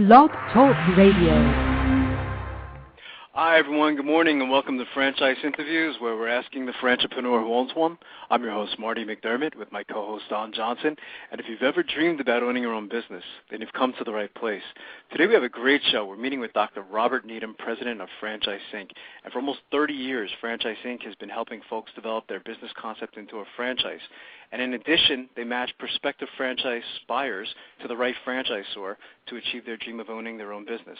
Blog Talk Radio. Hi, everyone. Good morning, and welcome to Franchise Interviews, where we're asking the Franchipreneur who owns one. I'm your host, Marty McDermott, with my co-host, Don Johnson. And if you've ever dreamed about owning your own business, then you've come to the right place. Today we have a great show. We're meeting with Dr. Robert Needham, president of FranchiseInc. And for almost 30 years, FranchiseInc has been helping folks develop their business concept into a franchise. And in addition, they match prospective franchise buyers to the right franchisor to achieve their dream of owning their own business.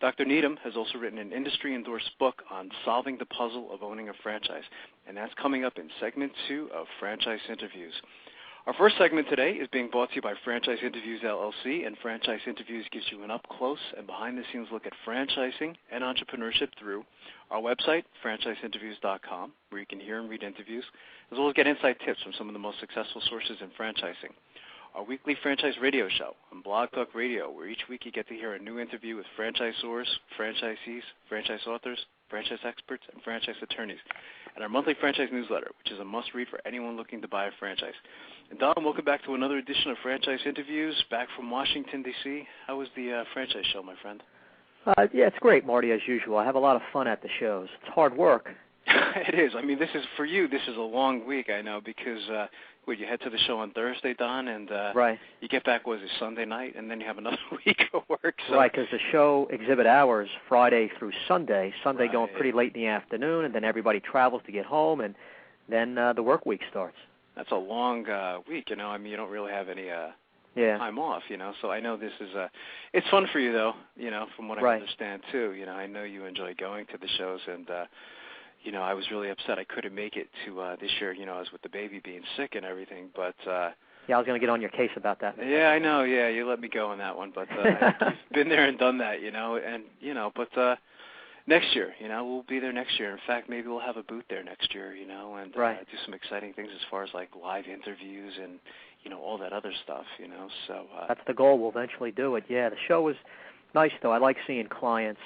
Dr. Needham has also written an industry-endorsed book on solving the puzzle of owning a franchise, and that's coming up in segment 2 of Franchise Interviews. Our first segment today is being brought to you by Franchise Interviews, LLC, and Franchise Interviews gives you an up-close and behind-the-scenes look at franchising and entrepreneurship through our website, franchiseinterviews.com, where you can hear and read interviews, as well as get inside tips from some of the most successful sources in franchising. Our weekly franchise radio show on Blog Talk Radio, where each week you get to hear a new interview with franchisors, franchisees, franchise authors, franchise experts, and franchise attorneys. And our monthly franchise newsletter, which is a must-read for anyone looking to buy a franchise. And Don, welcome back to another edition of Franchise Interviews, back from Washington, D.C. How was the franchise show, my friend? Yeah, it's great, Marty, as usual. I have a lot of fun at the shows. It's hard work. It is. I mean, this is for you. This is a long week, I know, because you head to the show on Thursday, Don, and right. You get back, Sunday night, and then you have another week of work. So. Right, because the show exhibit hours Friday through Sunday. Sunday right. Going pretty late in the afternoon, and then everybody travels to get home, and then the work week starts. That's a long week, you know. I mean, you don't really have any time off, you know. So I know this is it's fun for you, though, you know, from what I right. understand, too. You know, I know you enjoy going to the shows, and you know, I was really upset I couldn't make it to this year, you know, as with the baby being sick and everything, but yeah, I was going to get on your case about that. Yeah, I know. Yeah, you let me go on that one, but I've been there and done that, you know, and you know, but next year, you know, we'll be there next year. In fact, maybe we'll have a booth there next year, you know, and right. do some exciting things as far as like live interviews and you know all that other stuff, you know. So that's the goal. We'll eventually do it. Yeah, the show was nice though. I like seeing clients,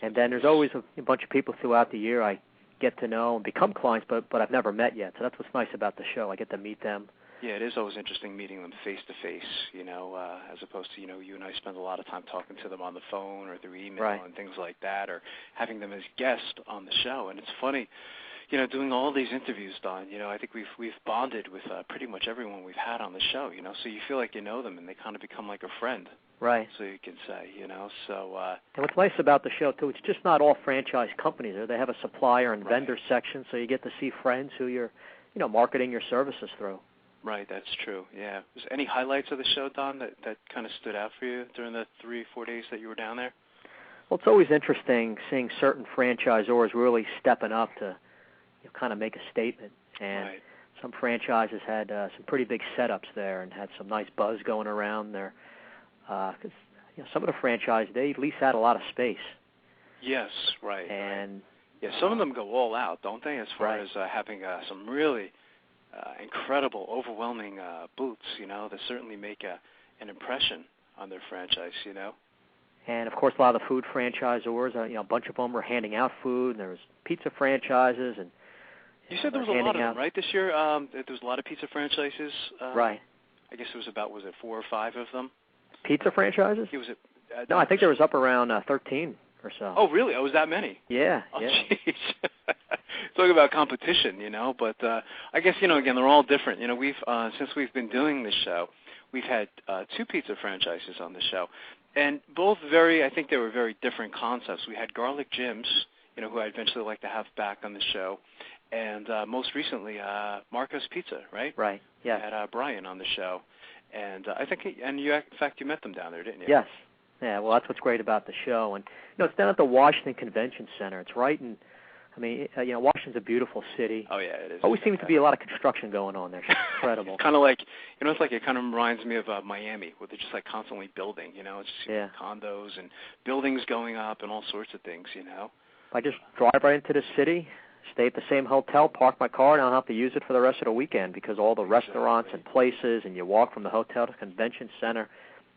and then there's always a bunch of people throughout the year I get to know and become clients, but I've never met yet. So that's what's nice about the show. I get to meet them. Yeah, it is always interesting meeting them face-to-face, you know, as opposed to, you know, you and I spend a lot of time talking to them on the phone or through email right. and things like that, or having them as guests on the show. And it's funny, you know, doing all these interviews, Don, you know, I think we've bonded with pretty much everyone we've had on the show, you know, so you feel like you know them and they kind of become like a friend. Right. So you can say, you know, so. And what's nice about the show, too, it's just not all franchise companies. They have a supplier and right. vendor section, so you get to see friends who you're, you know, marketing your services through. Right, that's true, yeah. Was any highlights of the show, Don, that kind of stood out for you during the 3-4 days that you were down there? Well, it's always interesting seeing certain franchisors really stepping up to kind of make a statement. And right. some franchises had some pretty big setups there and had some nice buzz going around there. Because you know, some of the franchises, they lease out a lot of space. Yes, right. And yeah, some of them go all out, don't they, as far right. as having some really incredible, overwhelming booths, you know, that certainly make an impression on their franchise, you know. And, of course, a lot of the food franchisors, you know, a bunch of them were handing out food, and there was pizza franchises. And you said there was a lot of them, right, this year? There was a lot of pizza franchises. Right. I guess it was about, 4 or 5 of them? Pizza franchises? Was it, no, I think there was up around 13 or so. Oh, really? Oh, was that many? Yeah. Oh, yeah. Jeez. Talk about competition, you know. But I guess, you know, again, they're all different. You know, we've since we've been doing this show, we've had 2 pizza franchises on the show, and both I think they were very different concepts. We had Garlic Jim's, you know, who I'd eventually like to have back on the show, and most recently Marco's Pizza, right? Right. Yeah. We had Brian on the show. And I think, in fact, you met them down there, didn't you? Yes. Yeah, well, that's what's great about the show. And, you know, it's down at the Washington Convention Center. It's right in, I mean, you know, Washington's a beautiful city. Oh, yeah, it is. Always seems to be a lot of construction going on there. It's incredible. Kind of like, you know, it's like it kind of reminds me of Miami, where they're just like constantly building, you know. It's just yeah. condos and buildings going up and all sorts of things, you know. I just drive right into the city, stay at the same hotel, park my car, and I don't have to use it for the rest of the weekend because all the restaurants and places, and you walk from the hotel to the convention center.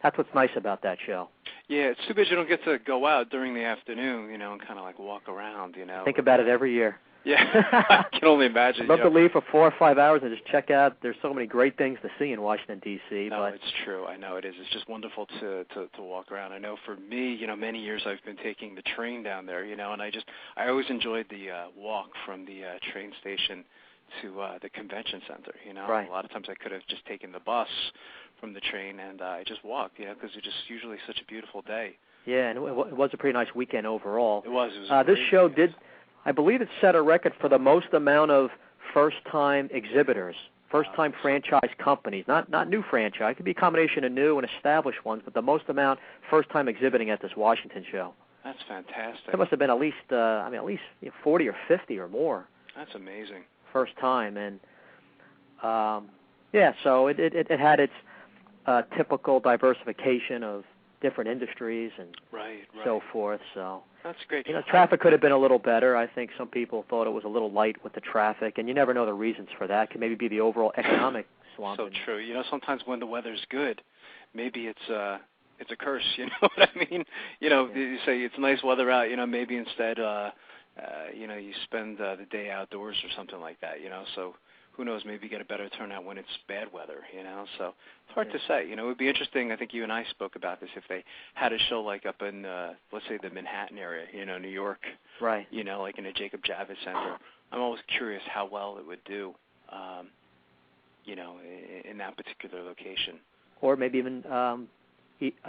That's what's nice about that show. Yeah, it's too bad you don't get to go out during the afternoon, you know, and kind of like walk around, you know. Think about it every year. Yeah, I can only imagine. I'd love to leave for 4 or 5 hours and just check out. There's so many great things to see in Washington, D.C. No, it's true. I know it is. It's just wonderful to walk around. I know for me, many years I've been taking the train down there, and I always enjoyed the walk from the train station to the convention center, Right. A lot of times I could have just taken the bus from the train and I just walked, because it's just usually such a beautiful day. Yeah, and it was a pretty nice weekend overall. It was. This show did, I believe it set a record for the most amount of first-time exhibitors, first-time franchise companies, not new franchise. It could be a combination of new and established ones, but the most amount first-time exhibiting at this Washington show. That's fantastic. There must have been at least 40 or 50 or more. That's amazing. First time, and so it had its typical diversification of different industries and so forth. So that's great. Traffic could have been a little better. I think some people thought it was a little light with the traffic, and you never know the reasons for that. It could maybe be the overall economic slump. So true. Sometimes when the weather's good, maybe it's a curse. You know what I mean? You say it's nice weather out. Maybe instead, you spend the day outdoors or something like that. So who knows? Maybe get a better turnout when it's bad weather. So it's hard to say. It would be interesting. I think you and I spoke about this. If they had a show like up in, let's say, the Manhattan area, New York, right? Like in a Jacob Javits Center. I'm always curious how well it would do, in that particular location. Or maybe even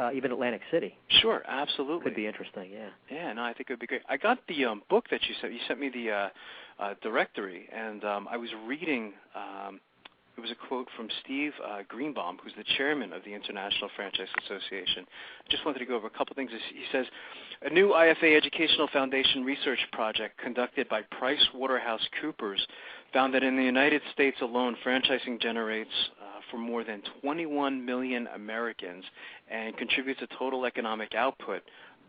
Atlantic City. Sure, absolutely. Could be interesting, yeah. Yeah, no, I think it would be great. I got the book that you sent. You sent me the directory, and I was reading, it was a quote from Steve Greenbaum, who's the chairman of the International Franchise Association. I just wanted to go over a couple things. He says, a new IFA Educational Foundation research project conducted by PricewaterhouseCoopers found that in the United States alone, franchising generates for more than 21 million Americans and contributes a total economic output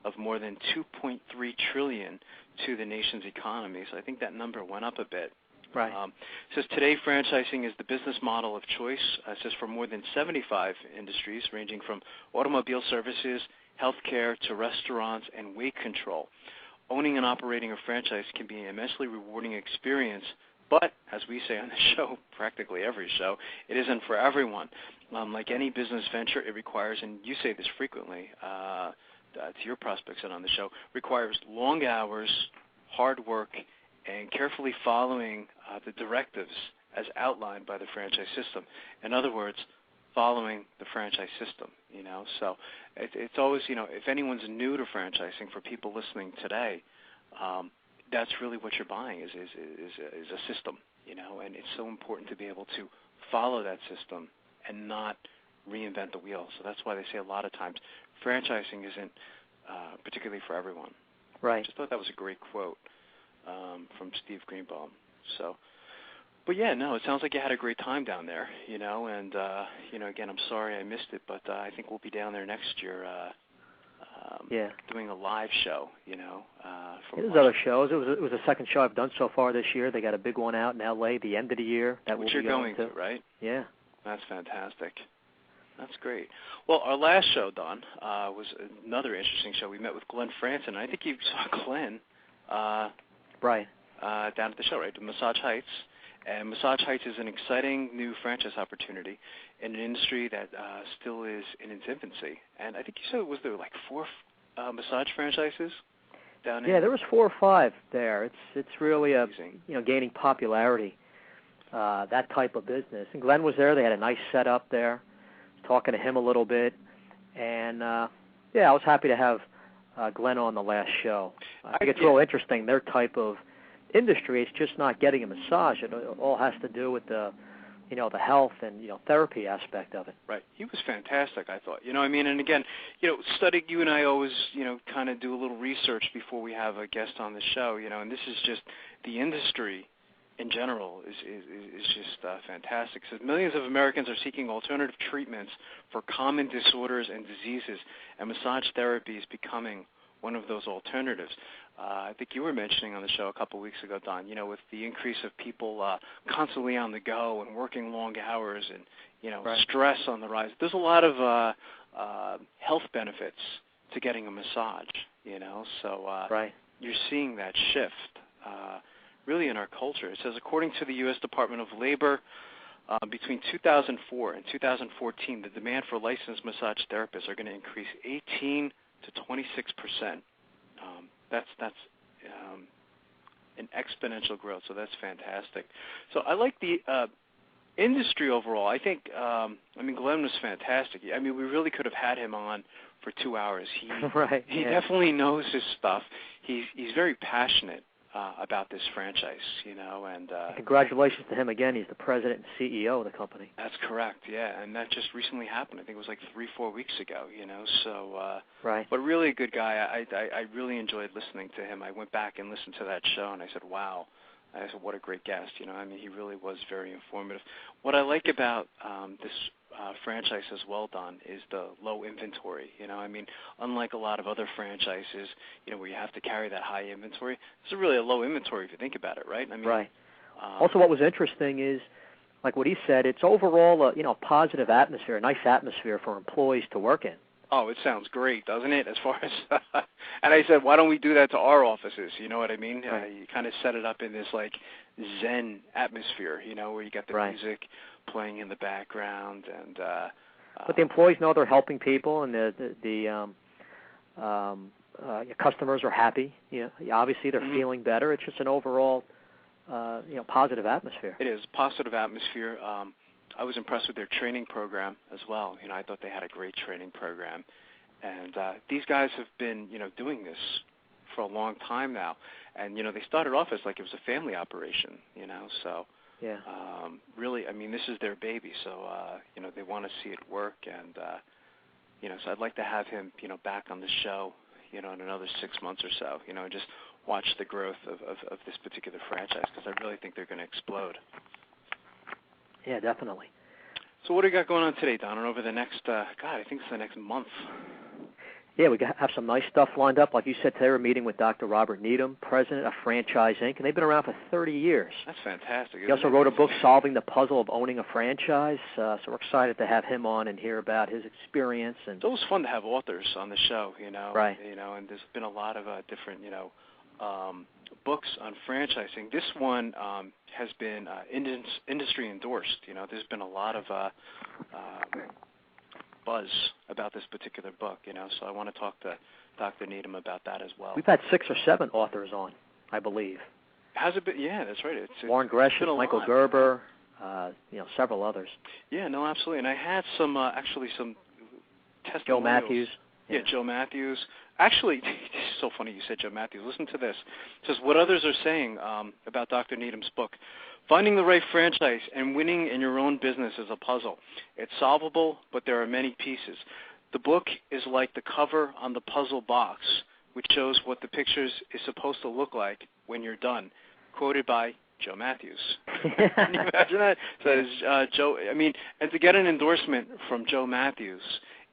of more than $2.3 trillion to the nation's economy. So I think that number went up a bit. Right. It says today franchising is the business model of choice. It says for more than 75 industries, ranging from automobile services, healthcare to restaurants and weight control. Owning and operating a franchise can be an immensely rewarding experience, but as we say on the show, practically every show, it isn't for everyone. Like any business venture, it requires, and you say this frequently to your prospects and on the show, requires long hours, hard work, and carefully following the directives as outlined by the franchise system. In other words, following the franchise system, So it's always, if anyone's new to franchising, for people listening today, that's really what you're buying is a system, and it's so important to be able to follow that system and not reinvent the wheel. So that's why they say a lot of times franchising isn't particularly for everyone. Right. I just thought that was a great quote from Steve Greenbaum. So, but yeah, no, it sounds like you had a great time down there, and again, I'm sorry I missed it, but I think we'll be down there next year. Doing a live show, There's other shows. It was the second show I've done so far this year. They got a big one out in L.A. the end of the year. Which you're going to, right? Yeah. That's fantastic. That's great. Well, our last show, Don, was another interesting show. We met with Glenn Franson, and I think you saw Glenn right down at the show, right, to Massage Heights. And Massage Heights is an exciting new franchise opportunity in an industry that still is in its infancy. And I think you said, was there like 4 massage franchises down there? Yeah, there was 4 or 5 there. It's really gaining popularity, that type of business. And Glenn was there. They had a nice setup there. Talking to him a little bit. And, I was happy to have Glenn on the last show. I think it's real interesting. Their type of industry is just not getting a massage. It all has to do with the health and therapy aspect of it. Right. He was fantastic, I thought. And again, studying, you and I always kind of do a little research before we have a guest on the show. And this is just the industry in general is just fantastic. It says millions of Americans are seeking alternative treatments for common disorders and diseases, and massage therapy is becoming one of those alternatives. I think you were mentioning on the show a couple of weeks ago, Don, with the increase of people constantly on the go and working long hours and, right. stress on the rise. There's a lot of health benefits to getting a massage, so right. you're seeing that shift really in our culture. It says, according to the U.S. Department of Labor, between 2004 and 2014, the demand for licensed massage therapists are going to increase 18 to 26%. That's an exponential growth, so that's fantastic. So I like the industry overall. I think, Glenn was fantastic. I mean, we really could have had him on for 2 hours. He definitely knows his stuff. He's very passionate about this franchise, and congratulations to him again. He's the president and CEO of the company. That's correct, yeah, and that just recently happened. I think it was like 3-4 weeks ago, so right. But really a good guy. I really enjoyed listening to him. I went back and listened to that show, and I said, wow. I said, what a great guest, he really was very informative. What I like about this franchise as well, Don, is the low inventory. Unlike a lot of other franchises, where you have to carry that high inventory, this is really a low inventory if you think about it, right? Right. Also, what was interesting is, like what he said, it's overall a positive atmosphere, a nice atmosphere for employees to work in. Oh, it sounds great, doesn't it? As far as, and I said, why don't we do that to our offices? You know what I mean? Right. You kind of set it up in this like Zen atmosphere, where you got the right. music playing in the background, and. But the employees know they're helping people, and the customers are happy. Obviously they're mm-hmm. feeling better. It's just an overall, positive atmosphere. It is positive atmosphere. I was impressed with their training program as well. I thought they had a great training program. And these guys have been, doing this for a long time now. And, they started off as like it was a family operation, so yeah. Really, this is their baby. So, they want to see it work. And, so I'd like to have him, back on the show, in another 6 months or so, and just watch the growth of this particular franchise because I really think they're going to explode. Yeah, definitely. So what do you got going on today, Don, and over the next, I think it's the next month? Yeah, we have some nice stuff lined up. Like you said, today we're meeting with Dr. Robert Needham, president of FranchiseInc, and they've been around for 30 years. That's fantastic. He also wrote a book, Solving the Puzzle of Owning a Franchise, so we're excited to have him on and hear about his experience. And it's always fun to have authors on the show, Right. And there's been a lot of different, books on franchising. This one has been industry endorsed. There's been a lot of buzz about this particular book, so I want to talk to Dr. Needham about that as well. We've had 6 or 7 authors on, I believe. Has it been? Yeah, that's right. Warren Gresham, Michael Gerber, several others. Yeah, no, absolutely. And I had some some testimonials. Joe Matthews. Yeah, Joe Matthews. Actually, it's so funny you said Joe Matthews. Listen to this. It says, what others are saying about Dr. Needham's book. Finding the right franchise and winning in your own business is a puzzle. It's solvable, but there are many pieces. The book is like the cover on the puzzle box, which shows what the pictures is supposed to look like when you're done. Quoted by Joe Matthews. Can you imagine that? Says Joe. And to get an endorsement from Joe Matthews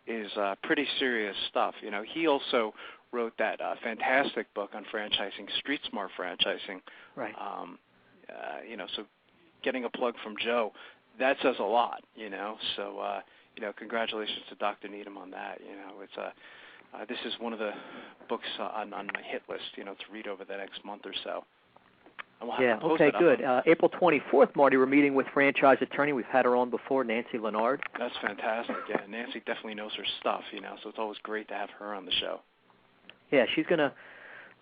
is pretty serious stuff. He also wrote that fantastic book on franchising, Street Smart Franchising. Right. So getting a plug from Joe, that says a lot. So congratulations to Dr. Needham on that. It's this is one of the books on my hit list. To read over the next month or so. Yeah. Okay. Good. April 24th, Marty. We're meeting with franchise attorney. We've had her on before, Nancy Leonard. That's fantastic. Yeah, Nancy definitely knows her stuff. So it's always great to have her on the show. Yeah, she's going to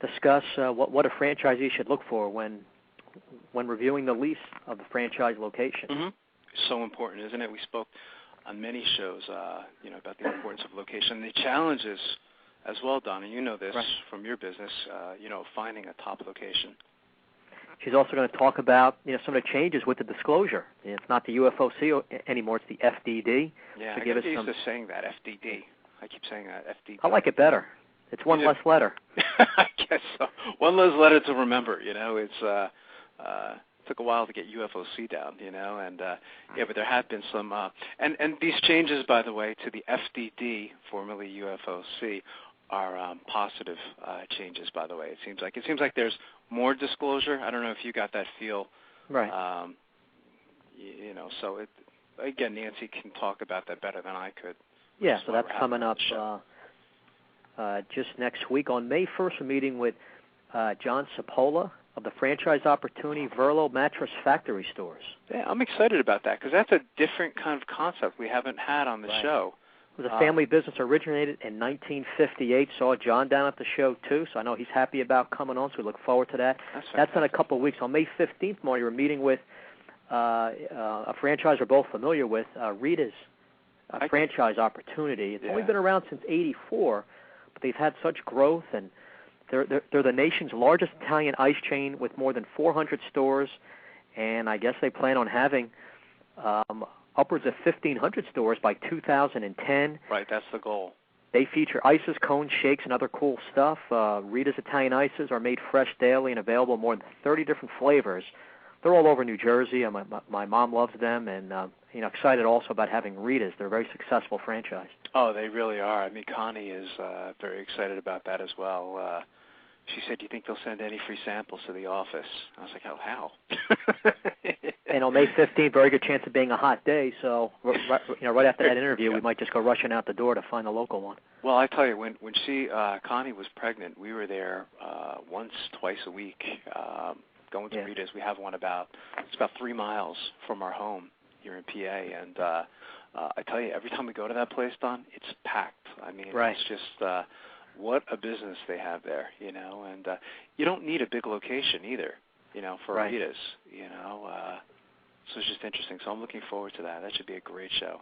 discuss what a franchisee should look for when reviewing the lease of the franchise location. Mm-hmm. So important, isn't it? We spoke on many shows, about the importance of location, the challenges as well, Don. And you know this from your business, finding a top location. She's also going to talk about some of the changes with the disclosure. It's not the UFOC anymore; it's the FDD. Yeah, so I get used to saying that FDD. I keep saying that FDD. I like it better. It's one less letter. I guess so. One less letter to remember. It's took a while to get UFOC down. But there have been some and these changes, by the way, to the FDD, formerly UFOC, are positive changes. By the way, it seems like there's more disclosure. I don't know if you got that feel. Right. So again, Nancy can talk about that better than I could. Yeah, so that's coming up just next week. On May 1st, we're meeting with John Cipolla, of the franchise opportunity Verlo Mattress Factory stores. Yeah, I'm excited about that because that's a different kind of concept we haven't had on the show. It was a family business originated in 1958. Saw John down at the show, too, so I know he's happy about coming on, so we look forward to that. That's in a couple of weeks. On May 15th, Marty, we're meeting with a franchise we're both familiar with, Rita's franchise opportunity. It's only been around since '84, but they've had such growth, and they're the nation's largest Italian ice chain with more than 400 stores, and I guess they plan on having upwards of 1,500 stores by 2010. Right, that's the goal. They feature ices, cones, shakes, and other cool stuff. Rita's Italian ices are made fresh daily and available in more than 30 different flavors. They're all over New Jersey. My mom loves them, and excited also about having Rita's. They're a very successful franchise. Oh, they really are. I mean, Connie is very excited about that as well. She said, "Do you think they'll send any free samples to the office?" I was like, "Oh, how?" And on May 15th, very good chance of being a hot day. So, right after that interview, we might just go rushing out the door to find a local one. Well, I tell you, when Connie was pregnant, we were there twice a week. Going to Rita's. We have one about 3 miles from our home here in PA, and I tell you, every time we go to that place, Don, it's packed. I mean, it's just what a business they have there, and you don't need a big location either, for Rita's, so it's just interesting. So I'm looking forward to that. That should be a great show.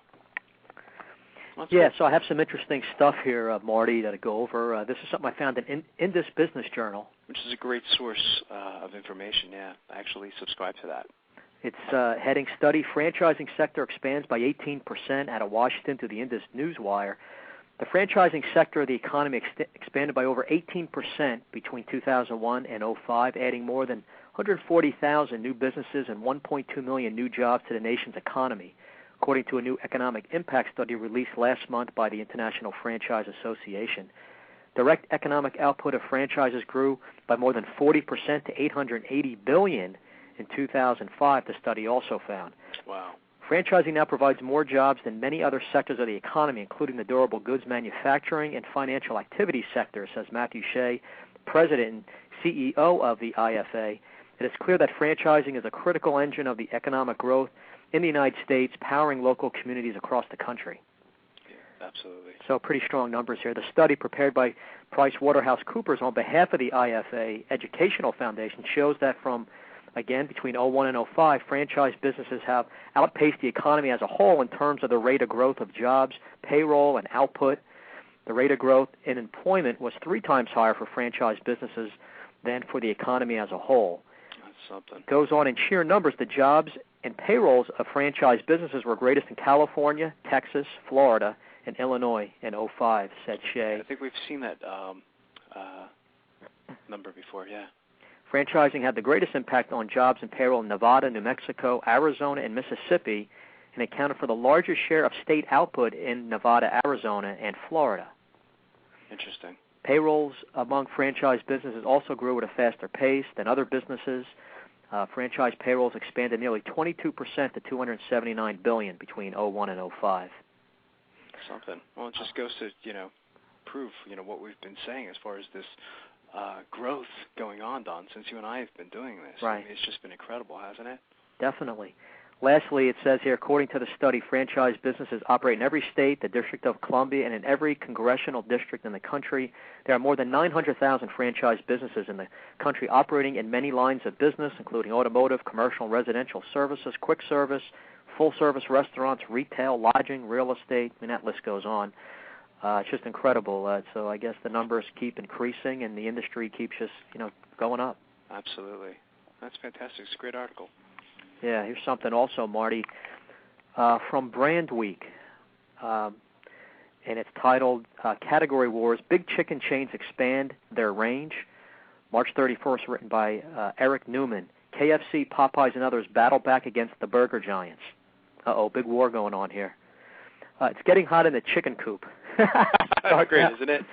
So I have some interesting stuff here, Marty, that I go over. This is something I found in this business journal. Which is a great source of information, I actually subscribe to that. It's heading study, franchising sector expands by 18% out of Washington to the Indus Newswire. The franchising sector of the economy expanded by over 18% between 2001 and 2005, adding more than 140,000 new businesses and 1.2 million new jobs to the nation's economy, according to a new economic impact study released last month by the International Franchise Association. Direct economic output of franchises grew by more than 40% to $880 billion in 2005, the study also found. Wow. Franchising now provides more jobs than many other sectors of the economy, including the durable goods manufacturing and financial activity sector, says Matthew Shea, president and CEO of the IFA. It is clear that franchising is a critical engine of the economic growth in the United States, powering local communities across the country. Yeah, absolutely. So pretty strong numbers here. The study prepared by PricewaterhouseCoopers on behalf of the IFA Educational Foundation shows that between 2001 and 2005, franchise businesses have outpaced the economy as a whole in terms of the rate of growth of jobs, payroll, and output. The rate of growth in employment was 3 times higher for franchise businesses than for the economy as a whole. That's something. It goes on in sheer numbers. The jobs and payrolls of franchise businesses were greatest in California, Texas, Florida, and Illinois in 2005, said Shea. I think we've seen that number before, Franchising had the greatest impact on jobs and payroll in Nevada, New Mexico, Arizona, and Mississippi, and accounted for the largest share of state output in Nevada, Arizona, and Florida. Interesting. Payrolls among franchise businesses also grew at a faster pace than other businesses. Franchise payrolls expanded nearly 22% to $279 billion between 2001 and 2005. Something. Well, it just goes to, prove, what we've been saying as far as this growth going on, Don, since you and I have been doing this. Right. I mean, it's just been incredible, hasn't it? Definitely. Lastly, it says here, according to the study, franchise businesses operate in every state, the District of Columbia, and in every congressional district in the country. There are more than 900,000 franchise businesses in the country operating in many lines of business, including automotive, commercial, residential services, quick service, full-service restaurants, retail, lodging, real estate, and that list goes on. It's just incredible. So I guess the numbers keep increasing, and the industry keeps just, going up. Absolutely. That's fantastic. It's a great article. Yeah, here's something also, Marty, from Brand Week, and it's titled Category Wars, Big Chicken Chains Expand Their Range. March 31st, written by Eric Newman. KFC, Popeyes, and others battle back against the burger giants. Big war going on here. It's getting hot in the chicken coop. That's great, isn't it?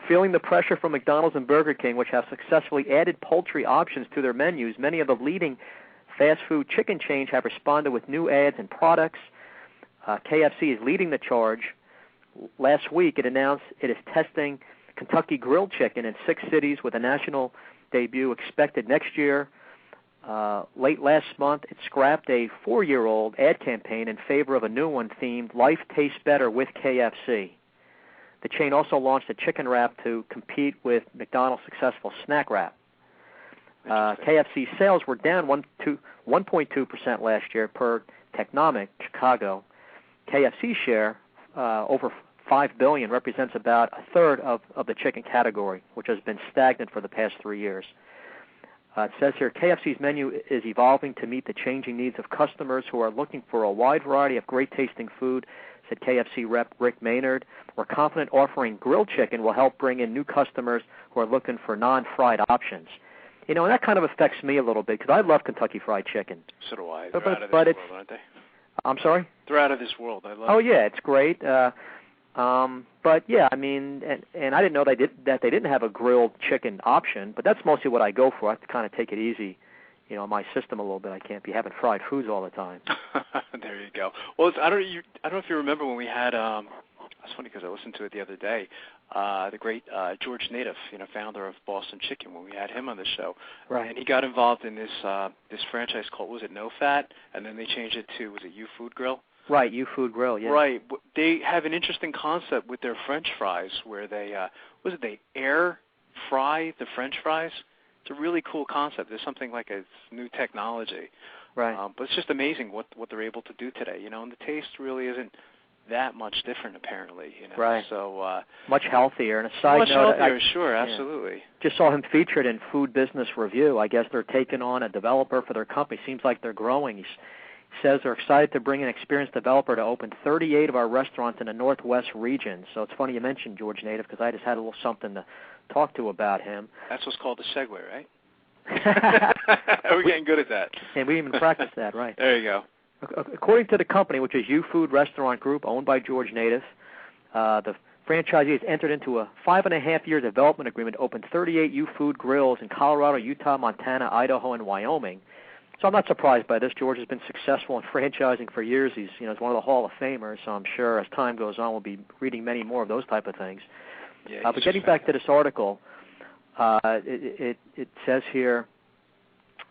Feeling the pressure from McDonald's and Burger King, which have successfully added poultry options to their menus, many of the leading fast food chicken chains have responded with new ads and products. KFC is leading the charge. Last week, it announced it is testing Kentucky grilled chicken in 6 cities with a national debut expected next year. Late last month, it scrapped a 4-year-old ad campaign in favor of a new one themed Life Tastes Better with KFC. The chain also launched a chicken wrap to compete with McDonald's successful snack wrap. KFC sales were down 1.2% last year per Technomic Chicago. KFC share over $5 billion represents about a third of the chicken category, which has been stagnant for the past 3 years. It says here, KFC's menu is evolving to meet the changing needs of customers who are looking for a wide variety of great-tasting food, said KFC rep Rick Maynard. We're confident offering grilled chicken will help bring in new customers who are looking for non-fried options. You know, and that kind of affects me a little bit because I love Kentucky Fried Chicken. So do I. They're out of this world, aren't they? I'm sorry? They're out of this world. I love Oh, yeah, it's great. But, yeah, I mean, and I didn't know they didn't have a grilled chicken option, but that's mostly what I go for. I have to kind of take it easy, you know, in my system a little bit. I can't be having fried foods all the time. There you go. Well, I don't know if you remember when we had, it's funny because I listened to it the other day, the great George Native, you know, founder of Boston Chicken, when we had him on the show. Right. And he got involved in this franchise called, was it No Fat? And then they changed it to, was it You Food Grill? Right, You Food Grill, yeah. Right. They have an interesting concept with their French fries where they, they air fry the French fries? It's a really cool concept. There's something like a new technology. Right. But it's just amazing what they're able to do today, you know, and the taste really isn't that much different apparently, you know. Right. So much healthier. And a side much note, healthier, sure, absolutely. Just saw him featured in Food Business Review. I guess they're taking on a developer for their company. Seems like they're growing. He says they're excited to bring an experienced developer to open 38 of our restaurants in the Northwest region. So it's funny you mentioned George Native because I just had a little something to talk to about him. That's what's called a segue, right? We're getting good at that. And we even practiced that, right. There you go. According to the company, which is U Food Restaurant Group, owned by George Native, the franchisee has entered into a 5.5-year development agreement to open 38 U Food grills in Colorado, Utah, Montana, Idaho, and Wyoming. So I'm not surprised by this. George has been successful in franchising for years. He's one of the Hall of Famers, so I'm sure as time goes on we'll be reading many more of those type of things. Yeah, but getting back to this article, it says here,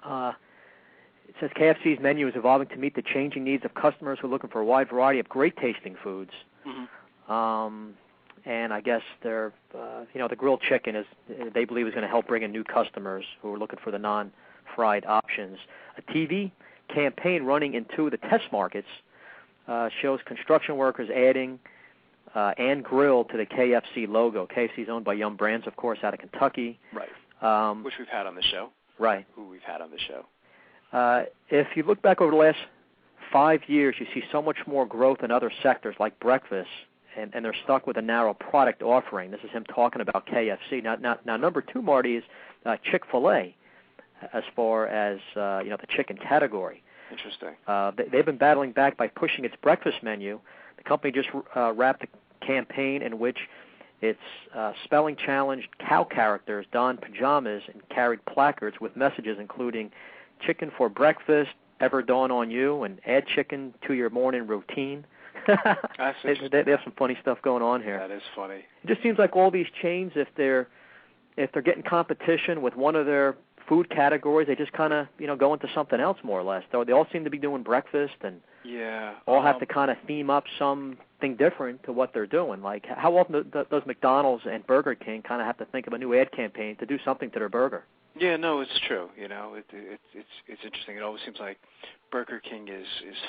it says KFC's menu is evolving to meet the changing needs of customers who are looking for a wide variety of great-tasting foods. Mm-hmm. And I guess they're, the grilled chicken they believe is going to help bring in new customers who are looking for the non-fried options. A TV campaign running in 2 of the test markets shows construction workers adding and grill to the KFC logo. KFC is owned by Yum Brands, of course, out of Kentucky. Right. Which we've had on the show. Right. Who we've had on the show. If you look back over the last 5 years, you see so much more growth in other sectors like breakfast, and they're stuck with a narrow product offering. This is him talking about KFC. Now number 2, Marty, is Chick-fil-A as far as the chicken category. Interesting. They've been battling back by pushing its breakfast menu. The company just wrapped a campaign in which its spelling challenged cow characters donned pajamas and carried placards with messages including "Chicken for breakfast, ever dawn on you," and "Add chicken to your morning routine." That's they have some funny stuff going on here. That is funny. It just seems like all these chains, if they're getting competition with one of their food categories, they just kind of go into something else more or less. They all seem to be doing breakfast and all have to kind of theme up something different to what they're doing. Like how often does McDonald's and Burger King kind of have to think of a new ad campaign to do something to their burger? Yeah, no, it's true. It's interesting. It always seems like Burger King is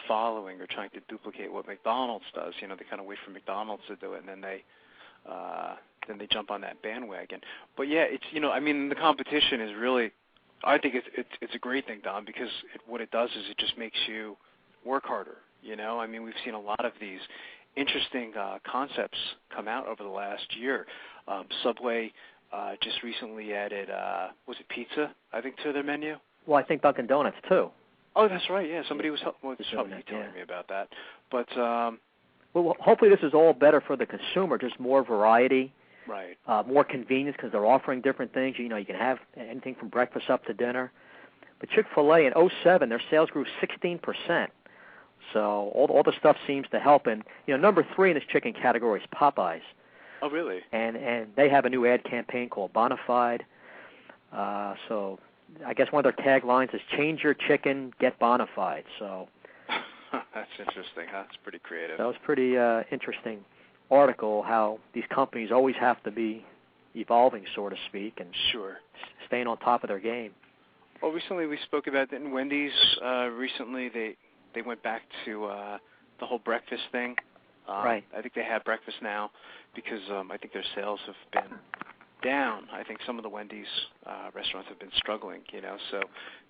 following or trying to duplicate what McDonald's does. They kind of wait for McDonald's to do it, and then they jump on that bandwagon. But yeah, it's the competition is really, I think it's a great thing, Don, because what it does is it just makes you work harder. We've seen a lot of these interesting concepts come out over the last year. Subway just recently added, was it pizza, I think, to their menu? Well, I think Dunkin' Donuts, too. Oh, that's right, yeah. Somebody was telling me about that. But well, hopefully this is all better for the consumer, just more variety. Right. More convenience because they're offering different things. You can have anything from breakfast up to dinner. But Chick-fil-A in 2007, their sales grew 16%. So all the stuff seems to help. And, number 3 in this chicken category is Popeyes. Oh, really? And they have a new ad campaign called Bonafide. So I guess one of their taglines is "Change your chicken, get bona fide." So that's interesting. Huh? That's pretty creative. That was pretty interesting article. How these companies always have to be evolving, so to speak, and staying on top of their game. Well, recently we spoke about that in Wendy's. Recently they went back to the whole breakfast thing. Right. I think they have breakfast now because I think their sales have been down. I think some of the Wendy's restaurants have been struggling, so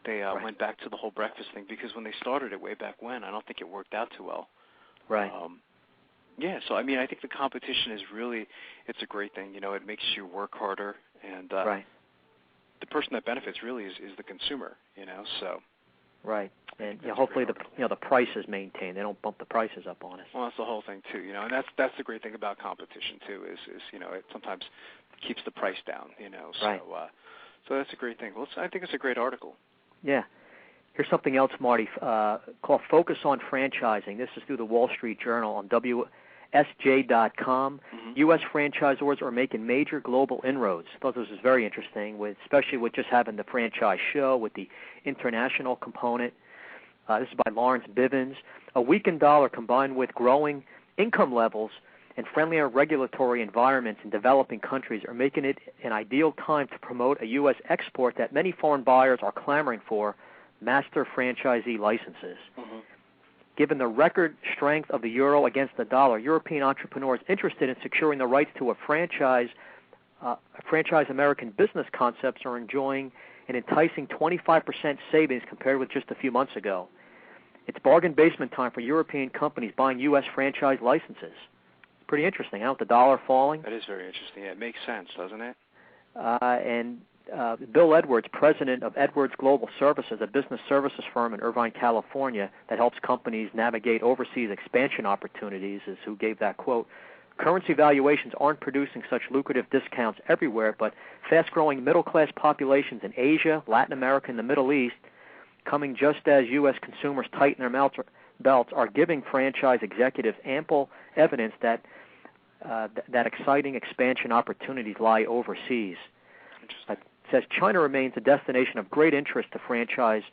they went back to the whole breakfast thing because when they started it way back when, I don't think it worked out too well. Right. Yeah, so I mean, I think the competition is it's a great thing. It makes you work harder, and right. The person that benefits really is the consumer, so. Right, and hopefully the price is maintained. They don't bump the prices up on us. Well, that's the whole thing too, and that's the great thing about competition too is it sometimes keeps the price down, So, right. So that's a great thing. Well, I think it's a great article. Yeah. Here's something else, Marty, called Focus on Franchising. This is through the Wall Street Journal on WSJ.com. Mm-hmm. U.S. franchisors are making major global inroads. I thought this was very interesting, especially with just having the franchise show with the international component. This is by Lawrence Bivens. A weakened dollar combined with growing income levels and friendlier regulatory environments in developing countries are making it an ideal time to promote a U.S. export that many foreign buyers are clamoring for, master franchisee licenses. Mm-hmm. Given the record strength of the euro against the dollar, European entrepreneurs interested in securing the rights to a franchise American business concepts are enjoying an enticing 25% savings compared with just a few months ago. It's bargain basement time for European companies buying U.S. franchise licenses. It's pretty interesting, huh? With the dollar falling. That is very interesting. Yeah, it makes sense, doesn't it? And Bill Edwards, president of Edwards Global Services, a business services firm in Irvine, California, that helps companies navigate overseas expansion opportunities, is who gave that quote. Currency valuations aren't producing such lucrative discounts everywhere, but fast-growing middle-class populations in Asia, Latin America, and the Middle East, coming just as U.S. consumers tighten their belts, are giving franchise executives ample evidence that exciting expansion opportunities lie overseas. It says China remains a destination of great interest to franchise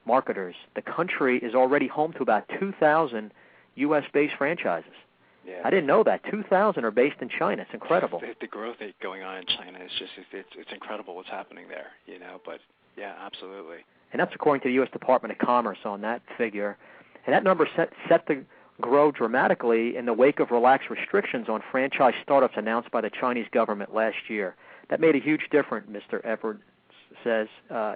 marketers. The country is already home to about 2,000 U.S.-based franchises. Yeah. I didn't know that. 2,000 are based in China. It's incredible. The growth rate going on in China is just it's incredible what's happening there, But yeah, absolutely. And that's according to the U.S. Department of Commerce on that figure. And that number set to grow dramatically in the wake of relaxed restrictions on franchise startups announced by the Chinese government last year. That made a huge difference, Mr. Edwards says.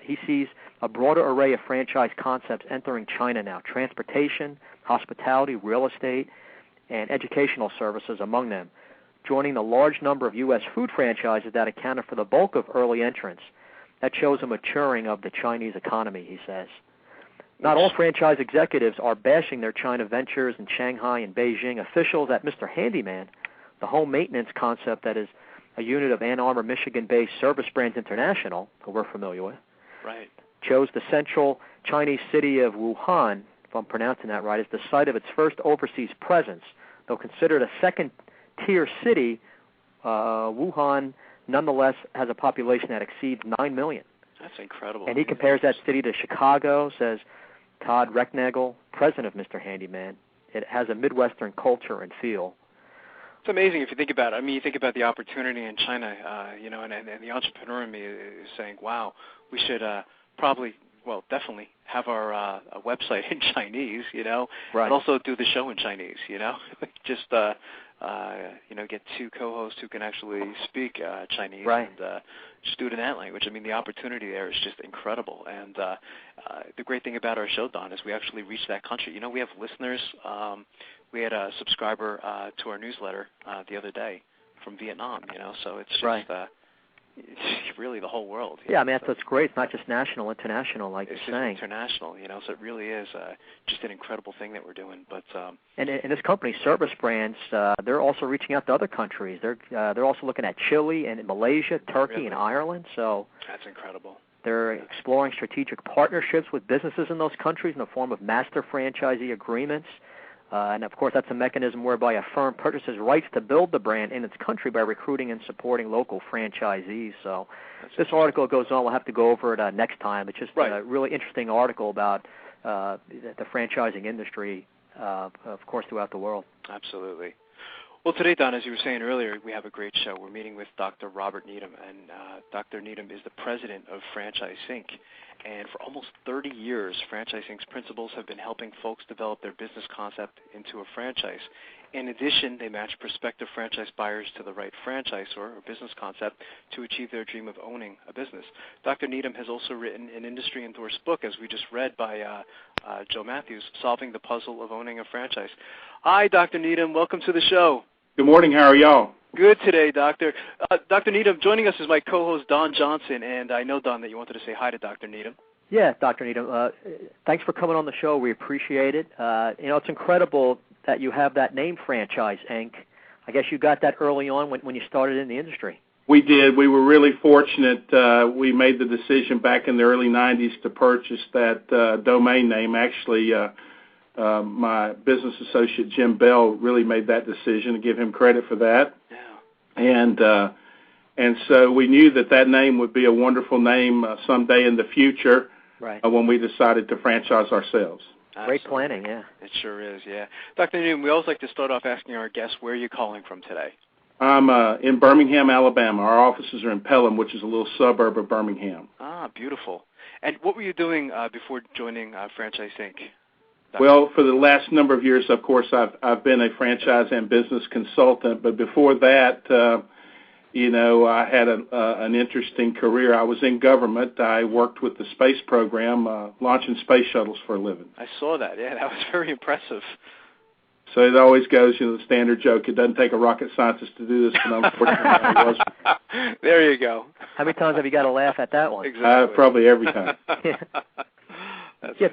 He sees a broader array of franchise concepts entering China now: transportation, hospitality, real estate, and educational services among them, joining the large number of U.S. food franchises that accounted for the bulk of early entrants. That shows a maturing of the Chinese economy, he says. Not all franchise executives are bashing their China ventures in Shanghai and Beijing. Officials at Mr. Handyman, the home maintenance concept that is a unit of Ann Arbor, Michigan-based Service Brands International, who we're familiar with, right, chose the central Chinese city of Wuhan, if I'm pronouncing that right, as the site of its first overseas presence. Though considered a second-tier city, Wuhan nonetheless has a population that exceeds 9 million. That's incredible. And he compares that city to Chicago, says Todd Recknagel, president of Mr. Handyman. It has a Midwestern culture and feel. It's amazing if you think about it. I mean, you think about the opportunity in China, and the entrepreneur in me is saying, wow, we should definitely have our website in Chinese, right. And also do the show in Chinese, just, get two co-hosts who can actually speak Chinese, right. And just do it in that language. I mean, the opportunity there is just incredible. And the great thing about our show, Don, is we actually reach that country. We have listeners. We had a subscriber to our newsletter the other day from Vietnam, so it's just right. It's really the whole world. Yeah, I mean, that's what's great. It's not just national, international, like you're saying. It's international, so it really is just an incredible thing that we're doing. But and this company, Service Brands, they're also reaching out to other countries. They're also looking at Chile and Malaysia, Turkey, really? And Ireland. So that's incredible. They're exploring strategic partnerships with businesses in those countries in the form of master franchisee agreements. And, of course, that's a mechanism whereby a firm purchases rights to build the brand in its country by recruiting and supporting local franchisees. So this article goes on. We'll have to go over it next time. It's just a really interesting article about the franchising industry, of course, throughout the world. Absolutely. Well, today, Don, as you were saying earlier, we have a great show. We're meeting with Dr. Robert Needham, and Dr. Needham is the president of FranchiseInc. And for almost 30 years, FranchiseInc's principals have been helping folks develop their business concept into a franchise. In addition, they match prospective franchise buyers to the right franchisor or business concept to achieve their dream of owning a business. Dr. Needham has also written an industry-endorsed book, as we just read by Joe Matthews, Solving the Puzzle of Owning a Franchise. Hi, Dr. Needham. Welcome to the show. Good morning. How are y'all? Good today, Doctor. Dr. Needham, joining us is my co-host, Don Johnson, and I know, Don, that you wanted to say hi to Dr. Needham. Yeah, Dr. Needham, thanks for coming on the show. We appreciate it. It's incredible that you have that name, FranchiseInc. I guess you got that early on when you started in the industry. We did. We were really fortunate. We made the decision back in the early 90s to purchase that domain name. Actually, my business associate, Jim Bell, really made that decision, to give him credit for that. Yeah. And so we knew that name would be a wonderful name someday in the future, right, when we decided to franchise ourselves. Absolutely. Great planning, yeah. It sure is, yeah. Dr. Needham, we always like to start off asking our guests, where are you calling from today? I'm in Birmingham, Alabama. Our offices are in Pelham, which is a little suburb of Birmingham. Ah, beautiful. And what were you doing before joining FranchiseInc? Well, for the last number of years, of course, I've been a franchise and business consultant. But before that, I had an interesting career. I was in government. I worked with the space program, launching space shuttles for a living. I saw that. Yeah, that was very impressive. So it always goes, the standard joke, it doesn't take a rocket scientist to do this, but unfortunately I wasn't. There you go. How many times have you got to laugh at that one? Exactly. Probably every time.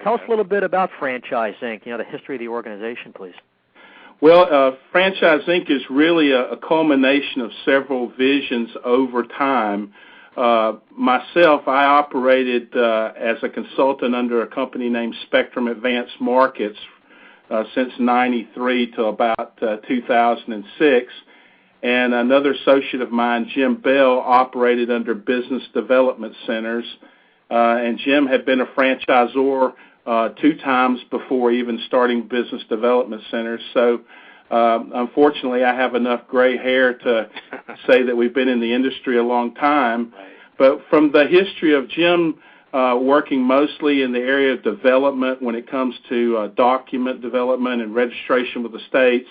Tell us a little bit about FranchiseInc, the history of the organization, please. Well, FranchiseInc is really a culmination of several visions over time. Myself, I operated as a consultant under a company named Spectrum Advanced Markets since 93 to about 2006. And another associate of mine, Jim Bell, operated under Business Development Centers. And Jim had been a franchisor 2 times before even starting Business Development Centers. So unfortunately, I have enough gray hair to say that we've been in the industry a long time. Right. But from the history of Jim working mostly in the area of development when it comes to document development and registration with the states,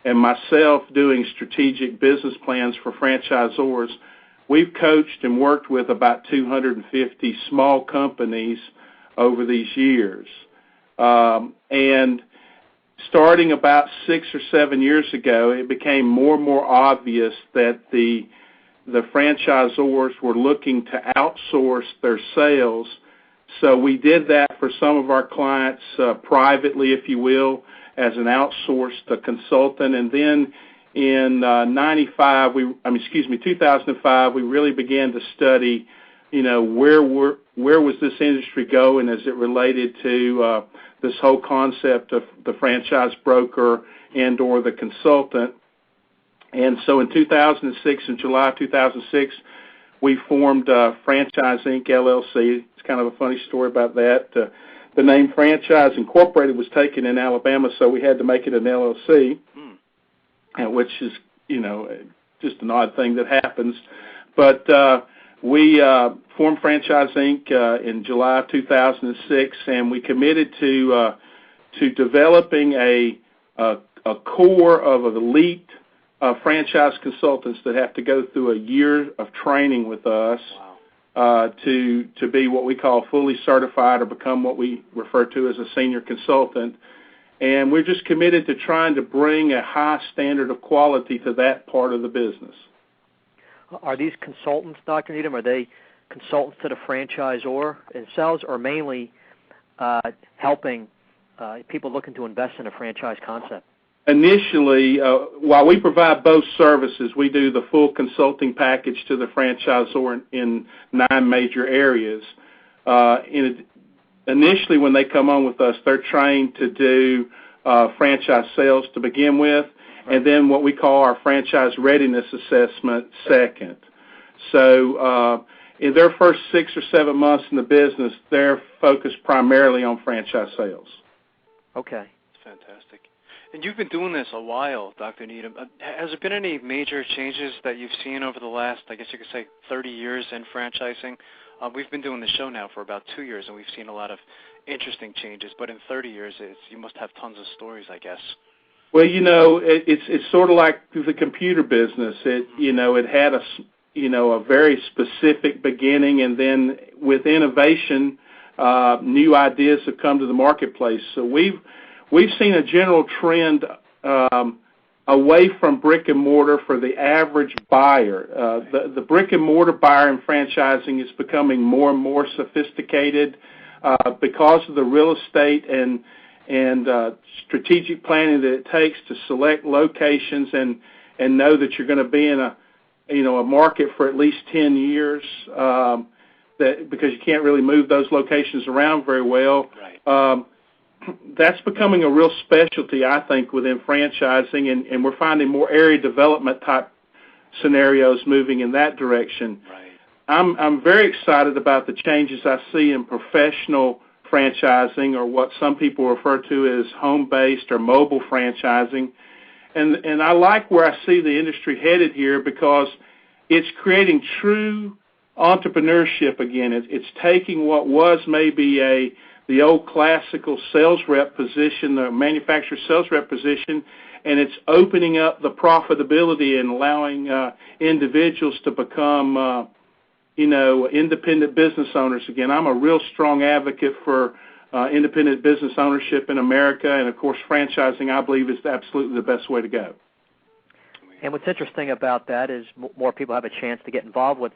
and myself doing strategic business plans for franchisors, we've coached and worked with about 250 small companies over these years. And starting about 6 or 7 years ago, it became more and more obvious that the franchisors were looking to outsource their sales. So we did that for some of our clients privately, if you will, as an outsourced consultant. And then in 2005, we really began to study, where was this industry going as it related to this whole concept of the franchise broker and or the consultant. And so in 2006, in July of 2006, we formed FranchiseInc LLC. It's kind of a funny story about that. The name Franchise Incorporated was taken in Alabama, so we had to make it an LLC, which is, just an odd thing that happens. But we formed FranchiseInc in July of 2006, and we committed to developing a core of elite franchise consultants that have to go through a year of training with us. Wow. To be what we call fully certified or become what we refer to as a senior consultant. And we're just committed to trying to bring a high standard of quality to that part of the business. Are these consultants, Dr. Needham, are they consultants to the franchisor themselves, or mainly helping people looking to invest in a franchise concept? Initially, while we provide both services, we do the full consulting package to the franchisor in 9 major areas. Initially, when they come on with us, they're trained to do franchise sales to begin with, and then what we call our franchise readiness assessment second. So in their first 6 or 7 months in the business, they're focused primarily on franchise sales. Okay. Fantastic. And you've been doing this a while, Dr. Needham. Has there been any major changes that you've seen over the last, I guess you could say, 30 years in franchising? We've been doing the show now for about 2 years, and we've seen a lot of interesting changes. But in 30 years, you must have tons of stories, I guess. Well, it's sort of like the computer business. It had a very specific beginning, and then with innovation, new ideas have come to the marketplace. So we've seen a general trend away from brick and mortar for the average buyer. The brick and mortar buyer in franchising is becoming more and more sophisticated because of the real estate and strategic planning that it takes to select locations and know that you're going to be in a market for at least 10 years because you can't really move those locations around very well. Right. That's becoming a real specialty, I think, within franchising, and we're finding more area development type scenarios moving in that direction. Right. I'm very excited about the changes I see in professional franchising, or what some people refer to as home-based or mobile franchising. And I like where I see the industry headed here because it's creating true entrepreneurship again. It's taking what was maybe the old classical sales rep position, the manufacturer sales rep position, and it's opening up the profitability and allowing individuals to become, independent business owners again. I'm a real strong advocate for independent business ownership in America, and of course, franchising, I believe, is absolutely the best way to go. And what's interesting about that is more people have a chance to get involved with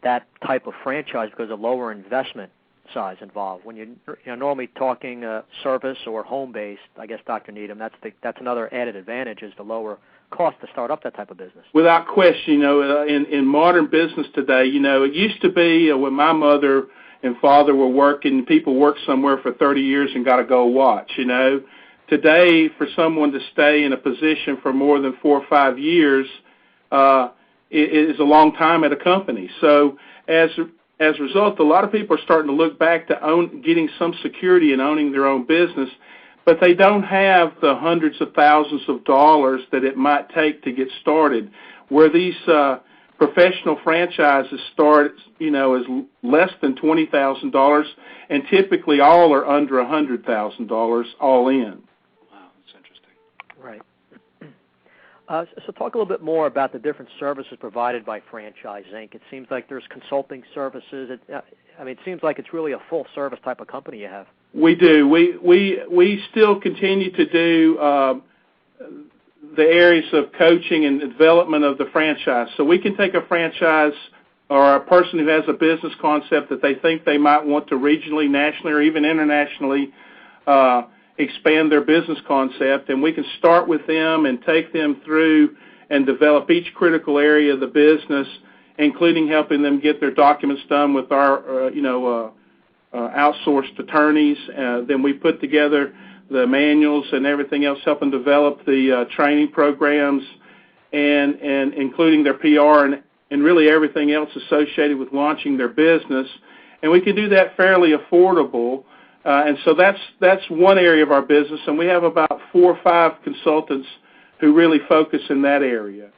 that type of franchise because of lower investment size involved. When you're normally talking service or home-based, I guess, Dr. Needham, that's another added advantage is the lower cost to start up that type of business. Without question, in modern business today, it used to be when my mother and father were working, people worked somewhere for 30 years and got to go watch, Today, for someone to stay in a position for more than 4 or 5 years is a long time at a company. So as a result, a lot of people are starting to look back to getting some security in owning their own business, but they don't have the hundreds of thousands of dollars that it might take to get started. Where these professional franchises start, as less than $20,000, and typically all are under $100,000 all in. Wow, that's interesting. Right. So talk a little bit more about the different services provided by FranchiseInc. It seems like there's consulting services. It seems like it's really a full-service type of company you have. We do. We still continue to do the areas of coaching and development of the franchise. So we can take a franchise or a person who has a business concept that they think they might want to regionally, nationally, or even internationally expand their business concept, and we can start with them and take them through and develop each critical area of the business, including helping them get their documents done with our, outsourced attorneys. Then we put together the manuals and everything else, helping develop the training programs and including their PR and really everything else associated with launching their business. And we can do that fairly affordable. And so that's one area of our business, and we have about 4 or 5 consultants who really focus in that area.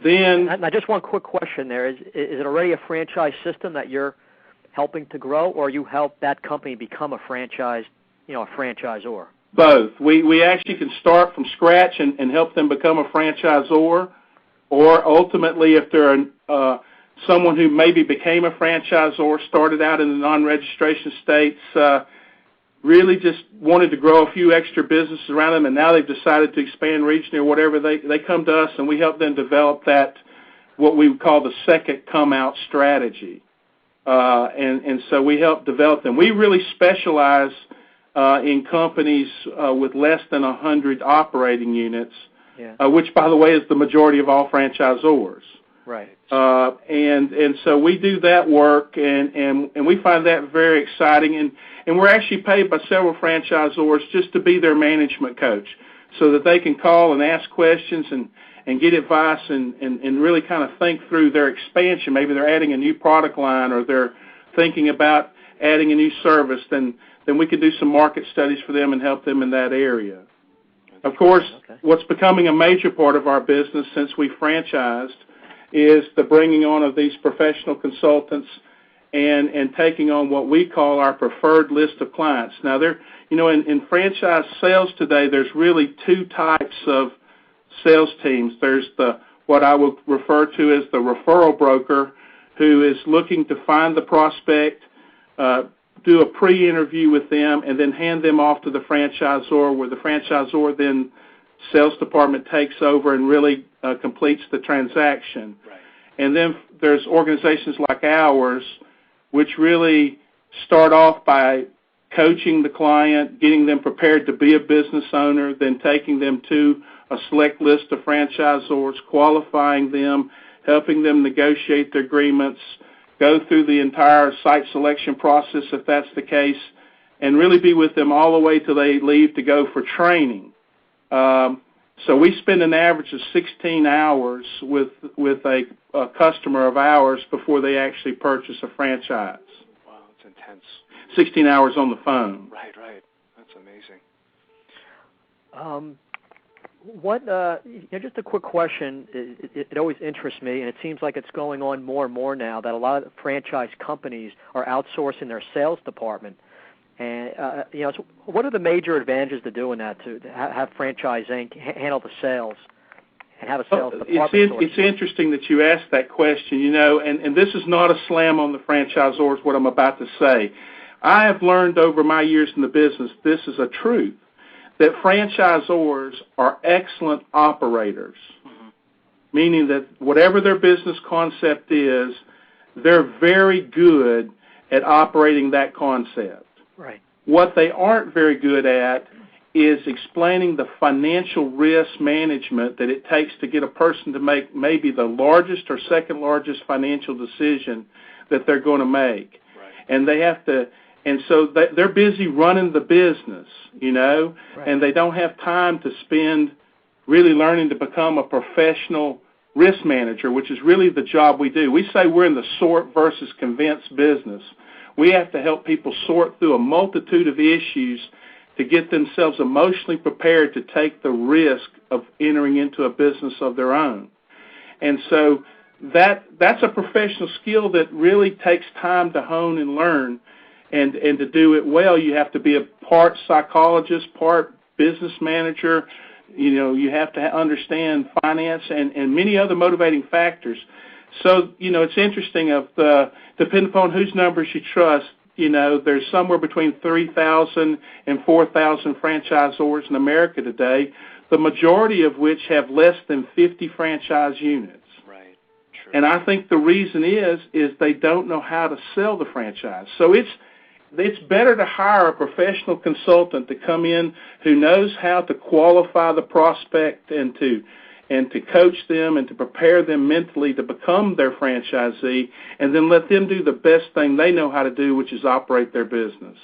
Then, now, just one quick question there. Is it already a franchise system that you're helping to grow, or you help that company become a franchise, a franchisor? Both. We actually can start from scratch and help them become a franchisor, or ultimately if they're someone who maybe became a franchisor, started out in the non-registration states, really just wanted to grow a few extra businesses around them, and now they've decided to expand regionally or whatever, they come to us and we help them develop that, what we would call the second come-out strategy. And so we help develop them. We really specialize in companies with less than 100 operating units, which, by the way, is the majority of all franchisors. Right. And so we do that work, and we find that very exciting. And we're actually paid by several franchisors just to be their management coach, so that they can call and ask questions and get advice and really kind of think through their expansion. Maybe they're adding a new product line, or they're thinking about adding a new service. Then we can do some market studies for them and help them in that area. Of course, what's becoming a major part of our business since we franchised is the bringing on of these professional consultants and taking on what we call our preferred list of clients. Now, in franchise sales today, there's really two types of sales teams. There's what I would refer to as the referral broker, who is looking to find the prospect, do a pre-interview with them, and then hand them off to the franchisor, where the franchisor then sales department takes over and really completes the transaction. Right. And then there's organizations like ours, which really start off by coaching the client, getting them prepared to be a business owner, then taking them to a select list of franchisors, qualifying them, helping them negotiate their agreements, go through the entire site selection process if that's the case, and really be with them all the way till they leave to go for training. So we spend an average of 16 hours with a customer of ours before they actually purchase a franchise. Wow, that's intense. 16 hours on the phone. Right. That's amazing. Just a quick question. It always interests me, and it seems like it's going on more and more now, that a lot of franchise companies are outsourcing their sales department. And so what are the major advantages to doing that? To have FranchiseInc handle the sales and have a sales department? It's interesting that you asked that question. And this is not a slam on the franchisors, what I'm about to say. I have learned over my years in the business, this is a truth, that franchisors are excellent operators, meaning that whatever their business concept is, they're very good at operating that concept. Right. What they aren't very good at is explaining the financial risk management that it takes to get a person to make maybe the largest or second largest financial decision that they're going to make. Right. And they have to, and so they're busy running the business, right. And they don't have time to spend really learning to become a professional risk manager, which is really the job we do. We say we're in the sort versus convince business. We have to help people sort through a multitude of issues to get themselves emotionally prepared to take the risk of entering into a business of their own. And so that's a professional skill that really takes time to hone and learn. And to do it well, you have to be a part psychologist, part business manager. You have to understand finance and many other motivating factors. So, it's interesting depending upon whose numbers you trust, there's somewhere between 3,000 and 4,000 franchisors in America today, the majority of which have less than 50 franchise units. Right. True. And I think the reason is they don't know how to sell the franchise. So it's better to hire a professional consultant to come in who knows how to qualify the prospect and to coach them and to prepare them mentally to become their franchisee, and then let them do the best thing they know how to do, which is operate their business.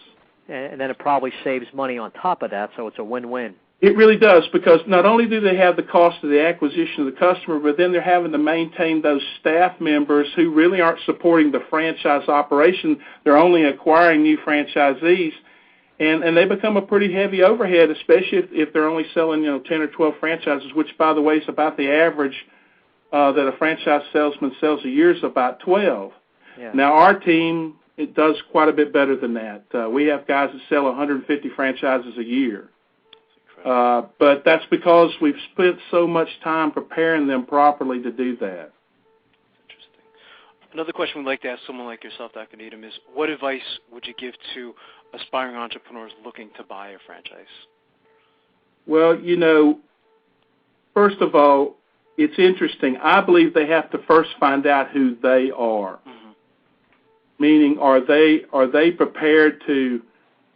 And then it probably saves money on top of that, so it's a win-win. It really does, because not only do they have the cost of the acquisition of the customer, but then they're having to maintain those staff members who really aren't supporting the franchise operation. They're only acquiring new franchisees, and they become a pretty heavy overhead, especially if they're only selling 10 or 12 franchises, which, by the way, is about the average that a franchise salesman sells a year is about 12. Yeah. Now, our team, it does quite a bit better than that. We have guys that sell 150 franchises a year. But that's because we've spent so much time preparing them properly to do that. Interesting. Another question we'd like to ask someone like yourself, Dr. Needham, is what advice would you give to aspiring entrepreneurs looking to buy a franchise? Well, first of all, it's interesting. I believe they have to first find out who they are. Mm-hmm. Meaning, are they prepared to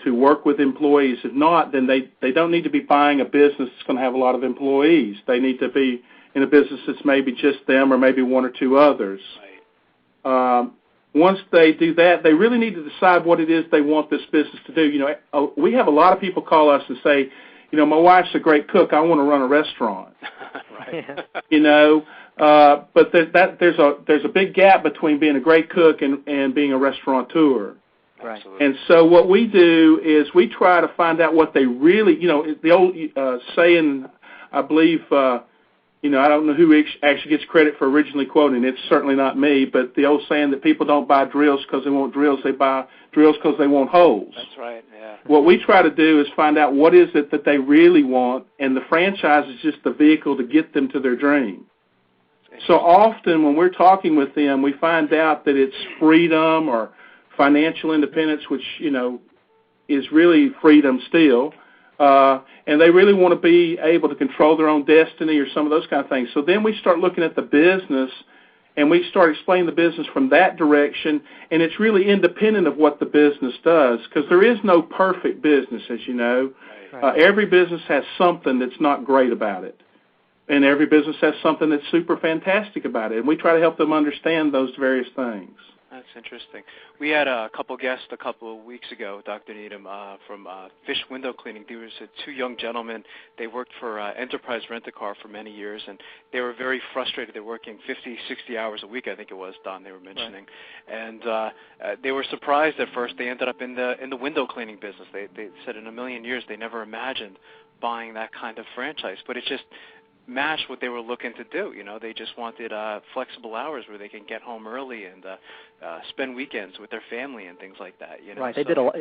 work with employees? If not, then they don't need to be buying a business that's going to have a lot of employees. They need to be in a business that's maybe just them or maybe one or two others. Right. Once they do that, they really need to decide what it is they want this business to do. We have a lot of people call us and say, my wife's a great cook. I want to run a restaurant. Right. But there's a big gap between being a great cook and being a restaurateur. Right. And so what we do is we try to find out what they really, the old saying, I believe, I don't know who actually gets credit for originally quoting. It's certainly not me, but the old saying that people don't buy drills because they want drills. They buy drills because they want holes. That's right, yeah. What we try to do is find out what is it that they really want, and the franchise is just the vehicle to get them to their dream. So often when we're talking with them, we find out that it's freedom or financial independence, which, is really freedom still. And they really want to be able to control their own destiny or some of those kind of things. So then we start looking at the business, and we start explaining the business from that direction, and it's really independent of what the business does, because there is no perfect business, as you know. Right. Every business has something that's not great about it, and every business has something that's super fantastic about it, and we try to help them understand those various things. That's interesting. We had a couple guests a couple of weeks ago, Dr. Needham, from Fish Window Cleaning. There was two young gentlemen. They worked for Enterprise Rent-A-Car for many years, and they were very frustrated. They were working 50, 60 hours a week, I think it was, Don, they were mentioning. Right. And they were surprised at first. They ended up in the window cleaning business. They said in a million years they never imagined buying that kind of franchise, but it just matched what they were looking to do. They just wanted flexible hours where they can get home early and spend weekends with their family and things like that. Right. They did a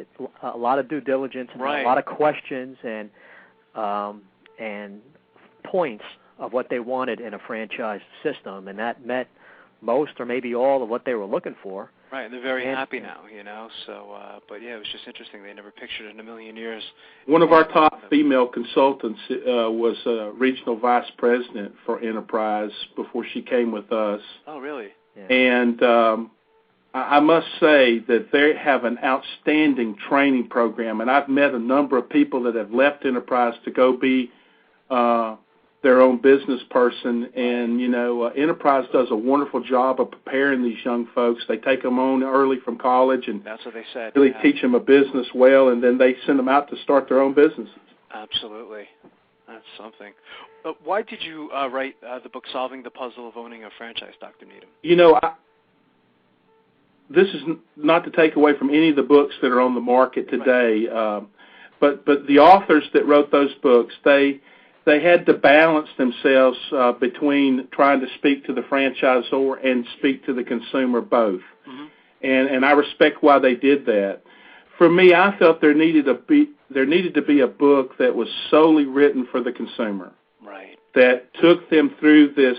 lot of due diligence and right. a lot of questions and points of what they wanted in a franchise system, and that met most or maybe all of what they were looking for. Right, and they're very happy now, So, but yeah, it was just interesting. They never pictured it in a million years. One of our top female consultants was a regional vice president for Enterprise before she came with us. Oh, really? Yeah. And I must say that they have an outstanding training program, and I've met a number of people that have left Enterprise to go be their own business person, and Enterprise does a wonderful job of preparing these young folks. They take them on early from college, and that's what they said. Really teach them a business well, and then they send them out to start their own businesses. Absolutely, that's something. Why did you write the book "Solving the Puzzle of Owning a Franchise," Dr. Needham? This is not to take away from any of the books that are on the market today, right. But the authors that wrote those books, they had to balance themselves between trying to speak to the franchisor and speak to the consumer both. Mm-hmm. And I respect why they did that. For me, I felt there needed to be a book that was solely written for the consumer. Right. That took them through this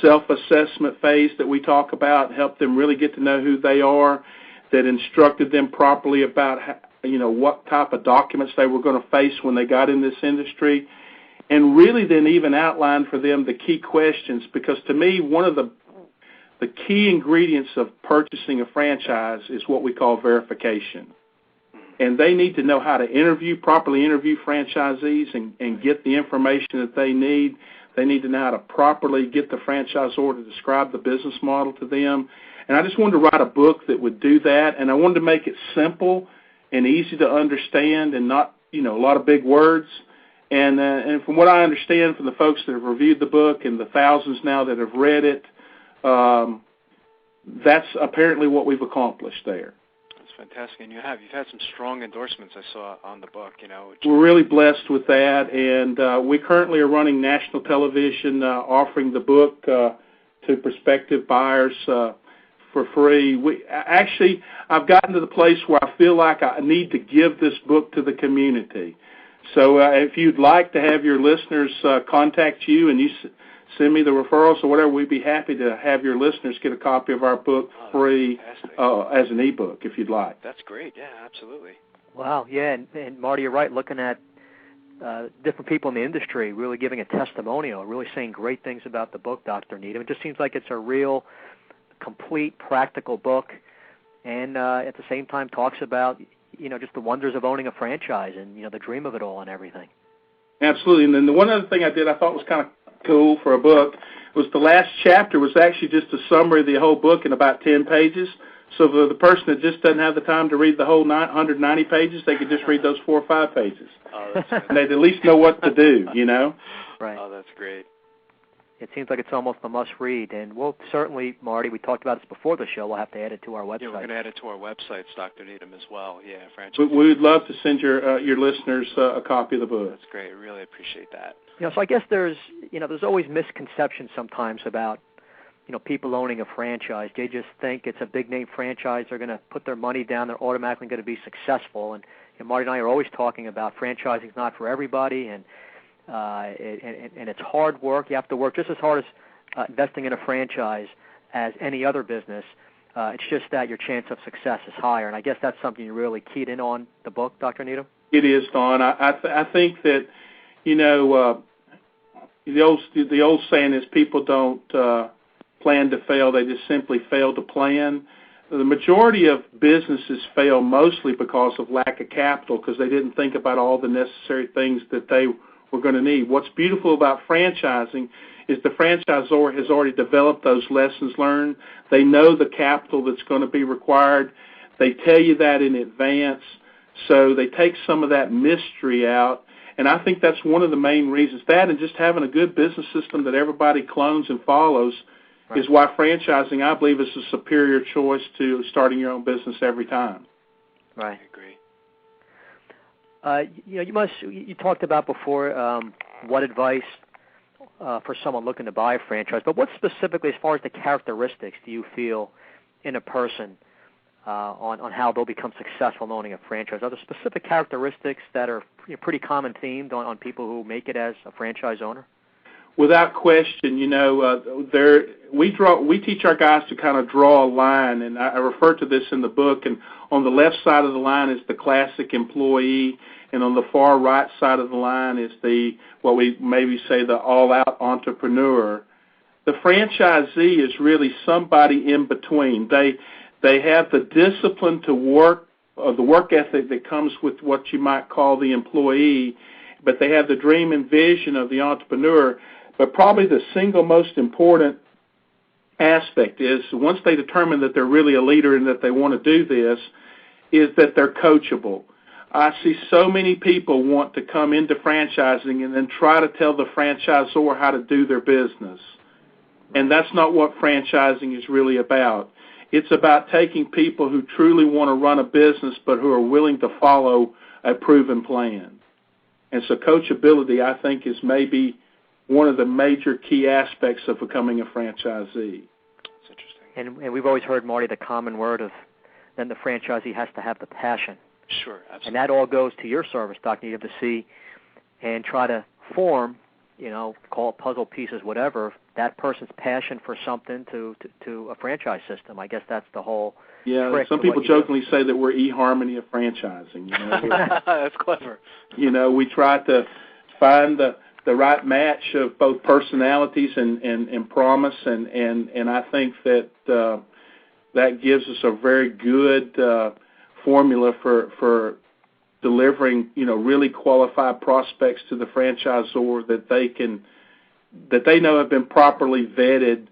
self-assessment phase that we talk about, helped them really get to know who they are, that instructed them properly about what type of documents they were going to face when they got in this industry, and really then even outline for them the key questions, because to me, one of the key ingredients of purchasing a franchise is what we call verification. And they need to know how to properly interview franchisees and get the information that they need. They need to know how to properly get the franchisor to describe the business model to them. And I just wanted to write a book that would do that, and I wanted to make it simple and easy to understand and not, a lot of big words. And from what I understand from the folks that have reviewed the book and the thousands now that have read it, that's apparently what we've accomplished there. That's fantastic. And you've had some strong endorsements I saw on the book. We're really blessed with that, and we currently are running national television, offering the book to prospective buyers for free. I've gotten to the place where I feel like I need to give this book to the community. So if you'd like to have your listeners contact you and you send me the referrals or whatever, we'd be happy to have your listeners get a copy of our book free as an e-book if you'd like. That's great. Yeah, absolutely. Wow. Yeah, and Marty, you're right. Looking at different people in the industry really giving a testimonial, really saying great things about the book, Dr. Needham. It just seems like it's a real complete, practical book, and at the same time talks about just the wonders of owning a franchise and, the dream of it all and everything. Absolutely. And then the one other thing I did I thought was kind cool for a book, was the last chapter was actually just a summary of the whole book in about 10 pages. So for the person that just doesn't have the time to read the whole 190 pages, they could just read those 4 or 5 pages. Oh, that's fantastic. And they'd at least know what to do, you know? Right. Oh, that's great. It seems like it's almost a must-read, and we'll certainly, Marty, we talked about this before the show, we'll have to add it to our website. Yeah, we're going to add it to our websites, Dr. Needham, as well. Yeah, franchise. We would love to send your listeners a copy of the book. That's great. I really appreciate that. So I guess there's always misconceptions sometimes about, people owning a franchise. They just think it's a big-name franchise. They're going to put their money down. They're automatically going to be successful. And Marty and I are always talking about franchising is not for everybody, and it's hard work. You have to work just as hard as investing in a franchise as any other business. It's just that your chance of success is higher, and I guess that's something you really keyed in on the book, Dr. Needham? It is, Don. I think that, the old saying is people don't plan to fail, they just simply fail to plan. The majority of businesses fail mostly because of lack of capital, because they didn't think about all the necessary things that they were going to need. What's beautiful about franchising is the franchisor has already developed those lessons learned. They know the capital that's going to be required. They tell you that in advance, so they take some of that mystery out. And I think that's one of the main reasons. That and just having a good business system that everybody clones and follows is why franchising, I believe, is a superior choice to starting your own business every time. Right. I agree. You talked about before what advice for someone looking to buy a franchise, but what specifically, as far as the characteristics, do you feel in a person on how they'll become successful in owning a franchise? Are there specific characteristics that are pretty common themed on people who make it as a franchise owner? Without question, we teach our guys to kind of draw a line, and I refer to this in the book. And on the left side of the line is the classic employee, and on the far right side of the line is what we maybe say the all-out entrepreneur. The franchisee is really somebody in between. They have the discipline to work, the work ethic that comes with what you might call the employee, but they have the dream and vision of the entrepreneur. But probably the single most important aspect is, once they determine that they're really a leader and that they want to do this, is that they're coachable. I see so many people want to come into franchising and then try to tell the franchisor how to do their business. And that's not what franchising is really about. It's about taking people who truly want to run a business but who are willing to follow a proven plan. And so coachability, I think, is maybe one of the major key aspects of becoming a franchisee. That's interesting. And we've always heard, Marty, the common word of then the franchisee has to have the passion. Sure, absolutely. And that all goes to your service, Dr. You have to see and try to form, call it puzzle pieces, whatever, that person's passion for something to a franchise system. I guess that's the whole trick. Some people jokingly say that we're eHarmony of franchising. That's clever. We try to find the right match of both personalities and promise, and I think that that gives us a very good formula for delivering really qualified prospects to the franchisor that they know have been properly vetted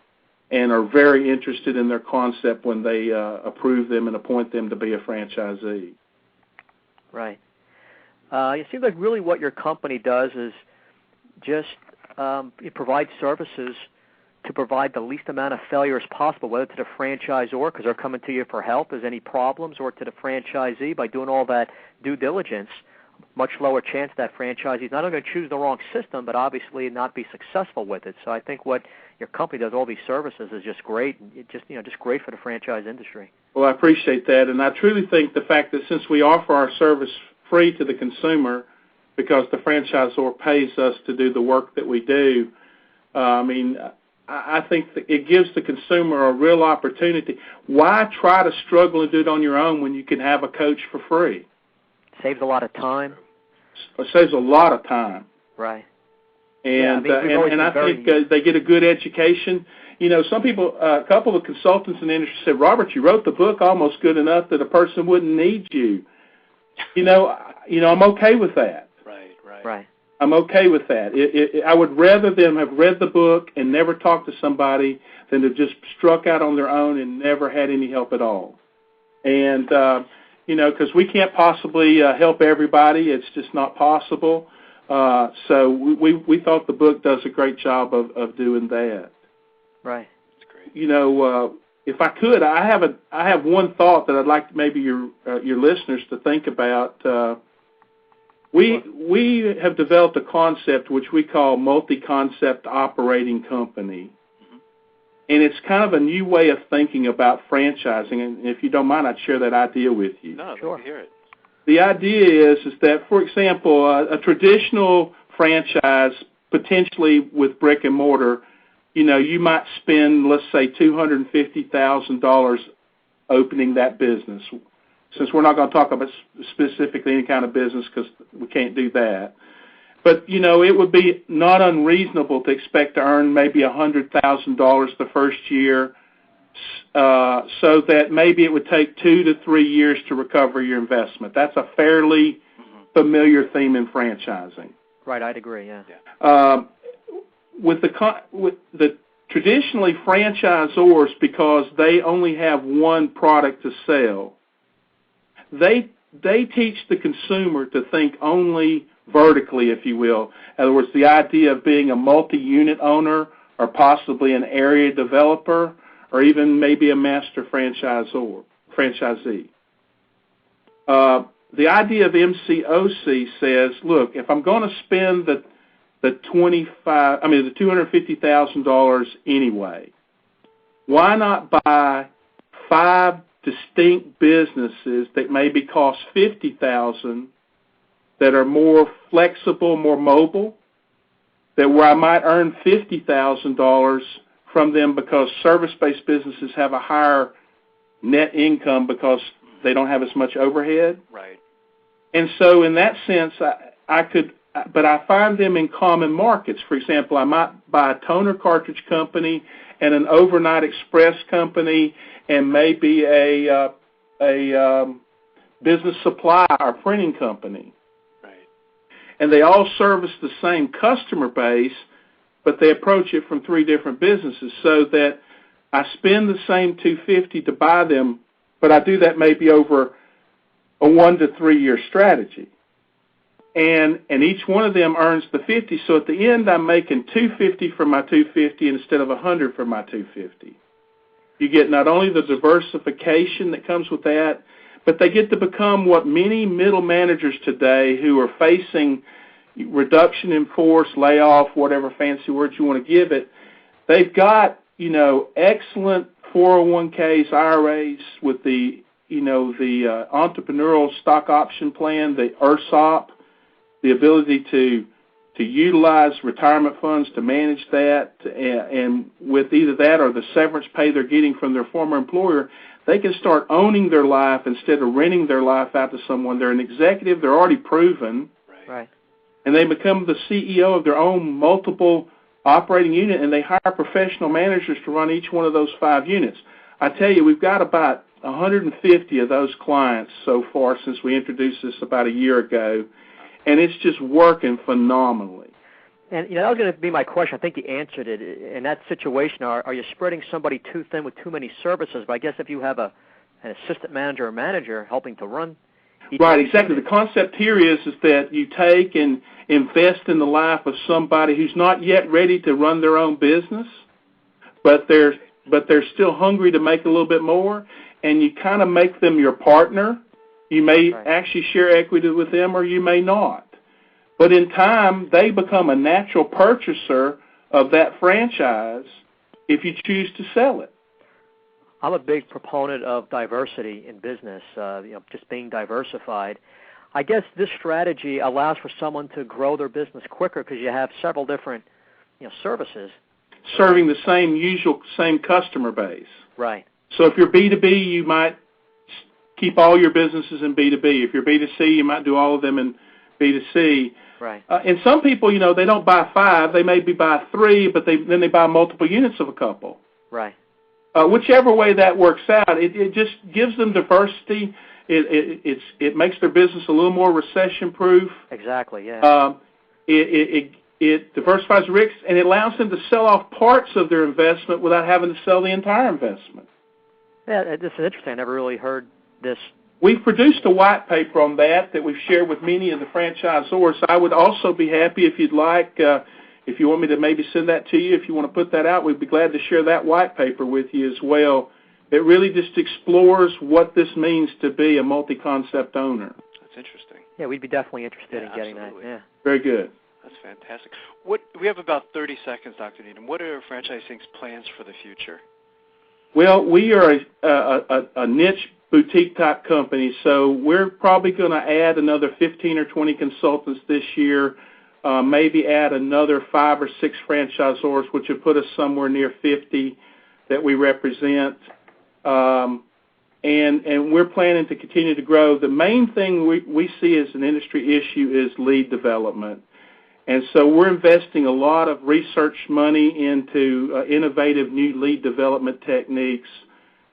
and are very interested in their concept when they approve them and appoint them to be a franchisee. Right. It seems like really what your company does is just it provides services to provide the least amount of failure as possible, whether to the franchisor because they're coming to you for help, there's any problems, or to the franchisee by doing all that due diligence. Much lower chance that franchisee is not only going to choose the wrong system, but obviously not be successful with it. So I think what your company does, all these services, is just great. Just great for the franchise industry. Well, I appreciate that, and I truly think the fact that since we offer our service free to the consumer, because the franchisor pays us to do the work that we do, I think that it gives the consumer a real opportunity. Why try to struggle and do it on your own when you can have a coach for free? Saves a lot of time. It saves a lot of time. Right. And I think they get a good education. Some people, a couple of consultants in the industry said, Robert, you wrote the book almost good enough that a person wouldn't need you. I'm okay with that. Right. I'm okay with that. I would rather them have read the book and never talked to somebody than to just struck out on their own and never had any help at all. And, because we can't possibly help everybody. It's just not possible. So we thought the book does a great job of doing that. Right. That's great. If I could, I have one thought that I'd like maybe your listeners to think about. We have developed a concept which we call multi-concept operating company. Mm-hmm. And it's kind of a new way of thinking about franchising. And if you don't mind, I'd share that idea with you. No, sure. I'd like to hear it. The idea is that, for example, a traditional franchise, potentially with brick and mortar, you might spend, let's say, $250,000 opening that business. Since we're not going to talk about specifically any kind of business because we can't do that. But, it would be not unreasonable to expect to earn maybe $100,000 the first year, so that maybe it would take 2 to 3 years to recover your investment. That's a fairly familiar theme in franchising. Right, I'd agree, yeah. With the traditionally franchisors, because they only have one product to sell, they teach the consumer to think only vertically, if you will. In other words, the idea of being a multi-unit owner or possibly an area developer or even maybe a master franchisee. The idea of MCOC says, look, if I'm going to spend the $250,000 anyway, why not buy 5 distinct businesses that maybe cost $50,000 that are more flexible, more mobile, that where I might earn $50,000 from them because service-based businesses have a higher net income because they don't have as much overhead. Right. And so in that sense, I could, but I find them in common markets. For example, I might buy a toner cartridge company and an overnight express company and maybe a business supply or printing company. Right. And they all service the same customer base, but they approach it from 3 different businesses, so that I spend the same $250 to buy them, but I do that maybe over a 1 to 3 year strategy. And each one of them earns the $50, so at the end I'm making $250 for my $250 instead of $100 for my $250. You get not only the diversification that comes with that, but they get to become what many middle managers today who are facing reduction in force, layoff, whatever fancy words you want to give it. They've got, excellent 401ks, IRAs with the entrepreneurial stock option plan, the ERSOP, the ability to utilize retirement funds to manage that, and with either that or the severance pay they're getting from their former employer, they can start owning their life instead of renting their life out to someone. They're an executive. They're already proven. Right. And they become the CEO of their own multiple operating unit, and they hire professional managers to run each one of those 5 units. I tell you, we've got about 150 of those clients so far since we introduced this about a year ago, and it's just working phenomenally. And that was going to be my question. I think you answered it. In that situation, are you spreading somebody too thin with too many services? But I guess if you have an assistant manager or manager helping to run each right, exactly. The concept here is that you take and invest in the life of somebody who's not yet ready to run their own business, but they're still hungry to make a little bit more, and you kind of make them your partner. You may actually share equity with them, or you may not. But in time, they become a natural purchaser of that franchise if you choose to sell it. I'm a big proponent of diversity in business, just being diversified. I guess this strategy allows for someone to grow their business quicker because you have several different services. Serving the same customer base. Right. So if you're B2B, you might keep all your businesses in B2B. If you're B2C, you might do all of them in B2C. Right. And some people, they don't buy 5. They maybe buy 3, but then they buy multiple units of a couple. Right. Whichever way that works out, it just gives them diversity. It makes their business a little more recession-proof. Exactly, yeah. it diversifies the risks, and it allows them to sell off parts of their investment without having to sell the entire investment. Yeah, this is interesting. I never really heard this. We've produced a white paper on that we've shared with many of the franchisors. I would also be happy if you'd like, if you want me to maybe send that to you, if you want to put that out, we'd be glad to share that white paper with you as well. It really just explores what this means to be a multi-concept owner. That's interesting. Yeah, we'd be definitely interested in getting absolutely. that. Yeah. Very good. That's fantastic. We have about 30 seconds, Dr. Needham. What are FranchiseInc's plans for the future? Well, we are a niche boutique-type company, so we're probably going to add another 15 or 20 consultants this year, maybe add another 5 or 6 franchisors, which would put us somewhere near 50 that we represent. And we're planning to continue to grow. The main thing we see as an industry issue is lead development. And so we're investing a lot of research money into innovative new lead development techniques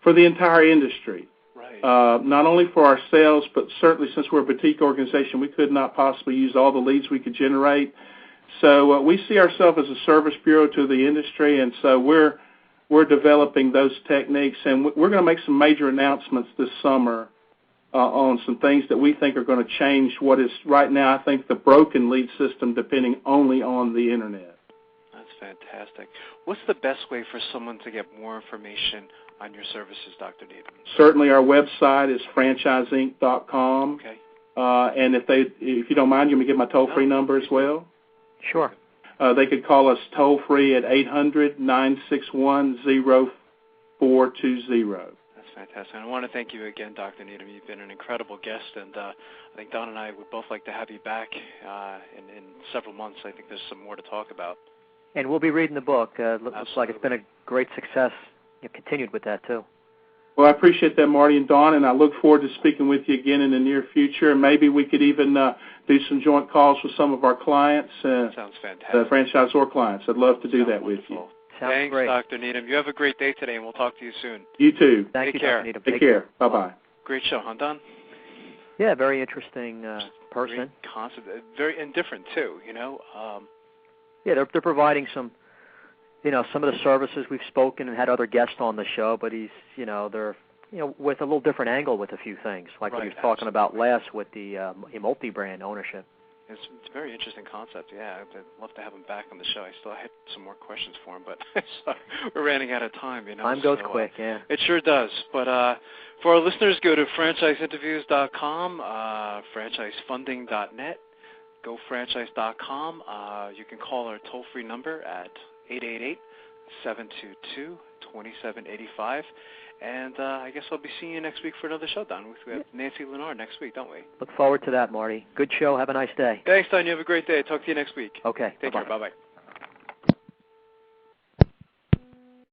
for the entire industry. Right. Not only for ourselves, but certainly since we're a boutique organization, we could not possibly use all the leads we could generate. So we see ourselves as a service bureau to the industry, and so we're developing those techniques, and we're going to make some major announcements this summer on some things that we think are going to change what is right now, I think, the broken lead system depending only on the Internet. That's fantastic. What's the best way for someone to get more information on your services, Dr. Needham? Certainly our website is FranchiseInc.com. Okay. And if you don't mind, you want me to give my toll-free number as well? Sure. They could call us toll-free at 800-961-0420. That's fantastic. And I want to thank you again, Dr. Needham. You've been an incredible guest, and I think Don and I would both like to have you back in several months. I think there's some more to talk about. And we'll be reading the book. Looks like it's been a great success. You continued with that, too. Well, I appreciate that, Marty and Don, and I look forward to speaking with you again in the near future. And maybe we could even do some joint calls with some of our clients. Sounds fantastic. The franchisor clients. I'd love to do that with you. Sounds Thanks, great. Dr. Needham. You have a great day today, and we'll talk to you soon. You too. Thank you, care. Dr. Needham. Take care. Bye-bye. Great show, huh, Don? Yeah, very interesting person. Great concept. Very indifferent, too, you know. Yeah, they're providing some of the services we've spoken and had other guests on the show, but they're with a little different angle with a few things, like what he was talking about last with the multi-brand ownership. It's a very interesting concept, yeah. I'd love to have him back on the show. I still had some more questions for him, but we're running out of time, Time goes quick, yeah. It sure does. But for our listeners, go to franchiseinterviews.com, franchisefunding.net, gofranchise.com. You can call our toll-free number at 888-722-2785. And I guess I'll be seeing you next week for another show, Don. We have Nancy Lennar next week, don't we? Look forward to that, Marty. Good show. Have a nice day. Thanks, Don. You have a great day. Talk to you next week. Okay. Take care. Bye-bye.